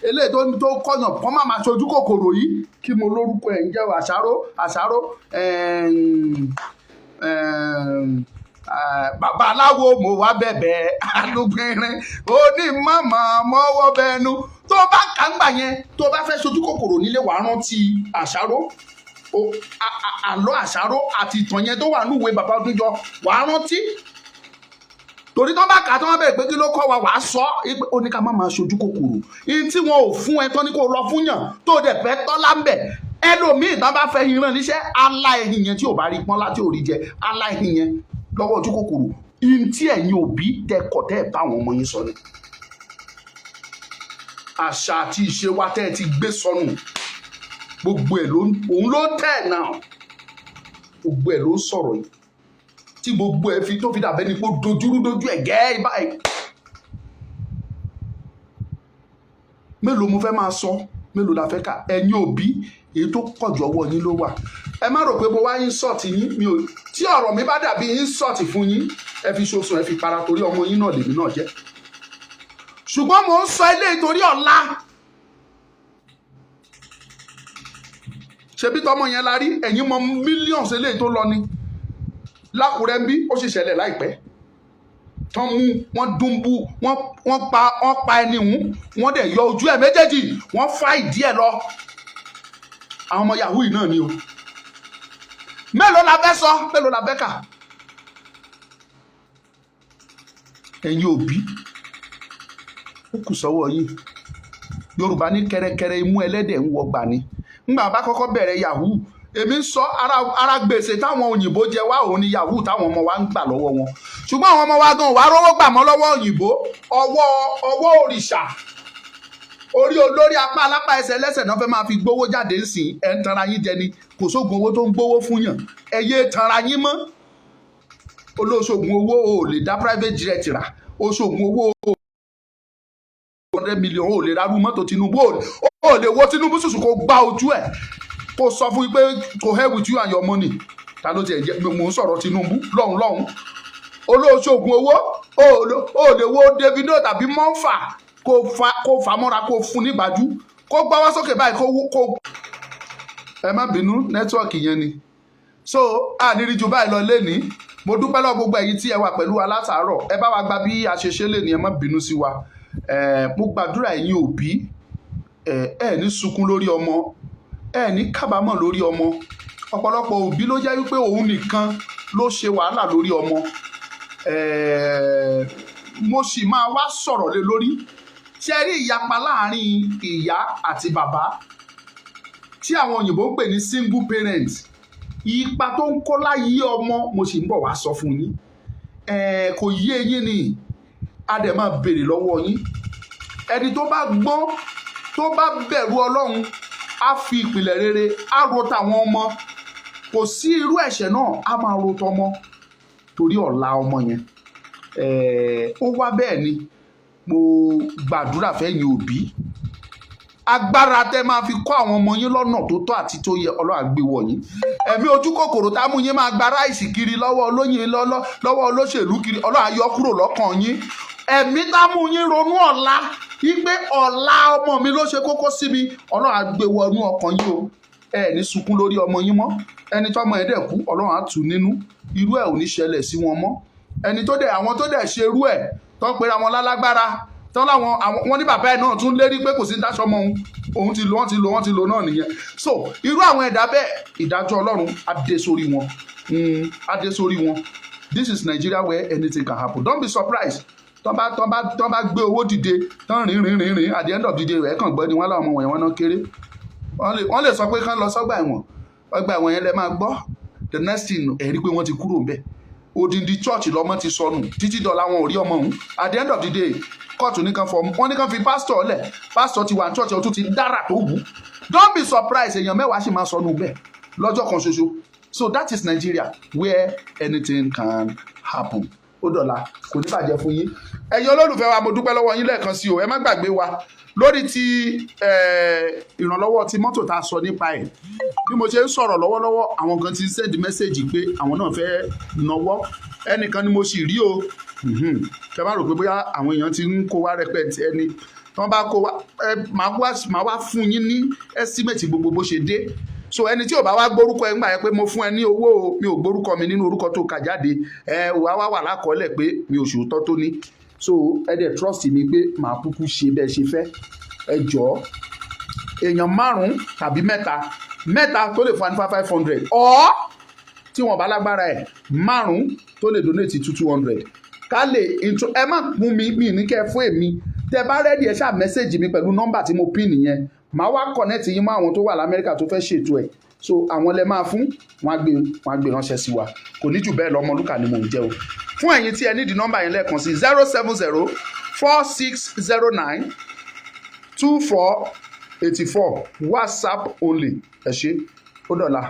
eléyìí tó kọ́yàn kọ́ máa ṣojú kòkòrò yìí kí mo lórúkọ ẹ̀ ń jẹ́ àṣàrò bàbá aláwo mo wá bẹ̀bẹ̀ alúgbìnrin ó ní màmá mọ́wọ́ bẹnu tó bá kà ń gbà yẹn tó bá fẹ́ ṣojú kòkòrò nílé wàá rántí àṣàrò àlọ́ àṣàrò àti ìtàn yẹn tó wà níwèé bàbá Ọdúnjọ wàá rántí torí tó bá kà tó wọ́n bẹ̀rẹ̀ pé kí ló kọ́ wa wàá sọ ó ní ká má máa ṣojú kòkòrò ihun tí wọn ò fún ẹ tán ní kó lọ fún yàn tó dẹ̀ fẹ́ tọ́lá ń bẹ̀ ẹlòmíì tán bá fẹ́ ìran níṣẹ́ aláìhìn yẹn tí ò bá rí pọ́n láti òrí jẹ aláìhìn yẹn lọ́wọ́ ojú kòkòrò ihun tí ẹ̀yin òbí tẹkọ̀ tẹ́ ẹ̀ bá àwọn ọmọ yín sọ ni àṣà àti ìṣe wa tẹ́ ẹ ti gbé sọnù gbogbo ẹ̀ òun ló tẹ̀ náà gbogbo ẹ̀ ló sọ̀rọ̀ yìí tí gbogbo ẹ̀ fi tó fi dàbẹ́ ni pé dojúrú dojú ẹ̀ gẹ́ẹ́ báyìí mélòó mo fẹ́ máa sọ mélòó la fẹ́ kà ẹ̀yin òbí èyí tó pọ̀ jù ọwọ́ yín ló wà ẹ má rò pé mo wá insult yín mi ò tí ọ̀rọ̀ mi bá dàbí insult fún yín ẹ fi ṣoṣo ẹ fi para torí ọmọ yín náà lèmi náà jẹ́ ṣùgbọ́n mo ń sọ eléyìí torí ọ̀la ṣebí tọmọ yẹn la rí ẹ̀yin mọ millions eléyìí tó lọ ni lákùrẹ́ ń bí ó sì ṣẹlẹ̀ láìpẹ́ tán mú wọ́n dúnbú wọ́n pa ẹni hùn wọ́n dẹ̀ yọ ojú ẹ̀ méjèèjì wọ́n fá ìdí ẹ̀ lọ àwọn ọmọ Yahoo yìí náà ni o mélòó la fẹ́ sọ mélòó la fẹ́ kà ẹ̀yin òbí ó kù sọ́wọ́ yín Yorùbá ní kẹrẹkẹrẹ imú ẹlẹ́dẹ̀ ń wọgbà ni ńgbà bá kọ́kọ́ bẹ̀rẹ̀ Yahoo èmi ń sọ ara gbèsè táwọn òyìnbó jẹ wá òun ni Yahoo táwọn ọmọ wa ń gbà lọ́wọ́ wọn ṣùgbọ́n àwọn ọmọ wa gan wàá rówó gbà mọ́ lọ́wọ́ òyìnbó ọwọ́ òrìṣà orí olórí apá alápá ẹsẹ̀ lẹ́sẹ̀ náà fẹ́ máa fi gbówó jáde ń sìn ẹ̀ ń tanra yín jẹ ni kò sóògùn owó tó ń gbówó fún yàn ẹ yé tanra yín mọ́ olóṣogùn owó ò lè dá private jet rà oṣogùn owó 100 million ò lè rárú mọ́tò Tinubu ò lè wo Tinubu ṣùṣù kó gbá ojú ẹ̀ kó sọ fún pé to hell with you and your money ta ló tiẹ̀ jẹ́ mò ń sọ̀rọ̀ Tinubu lọ́hùn olóṣogùn owó ó lè wo Davido tàbí Mọ́fà kó fà mọ́ra kó fún nígbàjú kó gbọ́wọ́ sókè báyìí kó ẹ má bínú nẹ́tíwọ̀kì yẹn ni. So àníri jù báyìí lọ lénìí mo dúpẹ́ lọ́wọ́ gbogbo ẹ̀yin tí ẹ wà pẹ̀lú wa látàárọ̀ ẹ bá wa gba bí a ṣe ṣe lénìí ẹ má bínú sí wa. Mo gbàdúrà ẹ̀yin òbí ẹ ní sunkún lórí ọmọ ẹ ní kábàámọ̀ lórí ọmọ. Ọ̀pọ̀lọpọ̀ òbí ló jẹ́ wípé òun nìkan ló ṣe wàhálà lórí ọmọ. Mo sì máa wá sọ̀rọ̀ lé lórí. Ṣé rí ìyapa láàárín ìyá àti bàbá tí àwọn òyìnbó ń pè ní single parent, ipa tó ń kó láyé ọmọ mo sì ń bọ̀ wá sọ fún yín. Kò yé yín ni a dẹ̀ máa béèrè lọ́wọ́ yín. Ẹni tó bá gbọ́n tó bá bẹ̀rù Ọlọ́run á fi ìpìlẹ̀ rere á ro tàwọn ọmọ. Kò sí irú ẹ̀ṣẹ̀ náà á máa ro tọmọ torí ọ̀la ọmọ yẹn. Ó wá bẹ́ẹ̀ ni mo gbàdúrà fẹ́yìn òbí. Agbára tẹ́ máa fi kọ́ àwọn ọmọ yín lọ́nà tó tọ́ àti tó yẹ Ọlọ́run á gbé wọ̀ yín. Ẹ̀mí ojú kòkòrò tá mú yín máa gba ráìsì kiri lọ́wọ́ olóyin lọ́wọ́ olóṣèlú kiri Ọlọ́run á yọ kúrò lọ́kàn yín. Ẹ̀mí tá mú yín ronú ọ̀la wípé ọ̀la ọmọ mi ló ṣe kókó sí mi Ọlọ́run á gbé wọnú ọkàn yín o. Ẹ ní sunkún lórí ọmọ yín mọ́. Ẹni tó ọmọ ẹ̀ dẹ̀ kú Ọlọ́run á tù nínú. Irú ẹ̀ ò ní ṣẹlẹ̀ sí wọn mọ́. Àwọn tó dẹ̀ ṣe irú ẹ̀ tó ń pera wọn lálágbára tán láwọn wọn ní bàbá ẹ̀ náà tún lérí pé kò sí dáṣọ mọ́ òun ti lò wọ́n ti lò náà nìyẹn. So irú àwọn ẹ̀dá bẹ́ẹ̀ ìdájọ́ Ọlọ́run á dé sórí wọn. Á dé sórí wọn. This is Nigeria where anything can happen. Don't be surprised. Tán bá gbé owó dìde tán rìn at the end of the day ẹ̀ kàn gbọ́ ni wọ́n láwọn ọmọ wọ̀nyẹn wọn náà kéré. Wọ́n lè sọ pé kán lọ sọ́gbà ẹ̀wọ̀n. Ọgbà ẹ̀wọ̀n yẹn lẹ máa gbọ́. The next thing ẹ̀rí pé wọ́n ti kúrò ńbẹ̀. Odindi church lọmọ ti sọnù títí dọ̀la wọn ò rí ọmọ òun. At the end of the day kóòtù wọ́n ní kàn fi pásítọ̀ lẹ̀ pásítọ̀ ti wà ní church ọtún ti dára tó wù. Don't be surprised èèyàn mẹ́wàá sì máa sọnù bẹ́ẹ̀ lọ́jọ́ kan ṣoṣo. So that is Nigeria where anything can happen. Ó dọ̀la kò ní bàjẹ́ fún yín. Ẹ̀yin olólùfẹ́ wa mo dúpẹ́ lọ́wọ́ yín lẹ́ẹ̀kan sí o. Ẹ má gbàgbé wa lórí ti ìrànlọ́wọ́ ti mọ́tò tá a sọ nípa ẹ̀. Bí mo ṣe ń sọ̀rọ̀ lọ́wọ́lọ́wọ́ àwọn kan ti send message pé àwọn náà fẹ́ náwó. Ẹnìkan ni mo sì rí o. Kẹ má rò pé bóyá àwọn èèyàn ti ń kó wá rẹpẹtì ẹni tí wọ́n bá kó wá máa wá fún yín ní estimate gbogbo bó ṣe dé. So ẹni tí ò bá wá gbórúkọ ẹ ń gbà yẹn pé mo fún ẹ ní owó o mi ò gbórúkọ mi nínú orúkọ tó kà jáde wà lákọọ́lẹ̀ pé mi ò ṣòótọ́ tó ní. So ẹ dẹ̀ trust mi pé màá kúkú ṣe bẹ́ẹ̀ ṣe fẹ́. Ẹ jọ̀ọ́ èèyàn 5 tàbí 3 tó lè fún wa ní 500 ọ̀ tí wọ́n bá lágbára ẹ̀ 5 tó lè donate 200 ká lè ẹ má mú mi ní kẹ́ fún èmi tẹ bá rẹ́dí ẹ ṣáà mẹ́sẹ̀gì mi pẹ̀lú nọ́mbà tí mo pín nìyẹn màá wá connect yín mọ́ àwọn tó wà lamẹ́ríkà tó fẹ́ ṣètò ẹ̀ so àwọn lẹ máa fún wọn á gbé ránṣẹ́ sí wa kò ní jù bẹ́ẹ̀ lọ Ọmọlúkà ni mò ń jẹ́ o fún ẹ̀yin tí ẹ nídìí nọ́mbà yẹn lẹ́ẹ̀kan sí 070 4609 2484 WhatsApp only ẹ ṣé ó dọ̀la.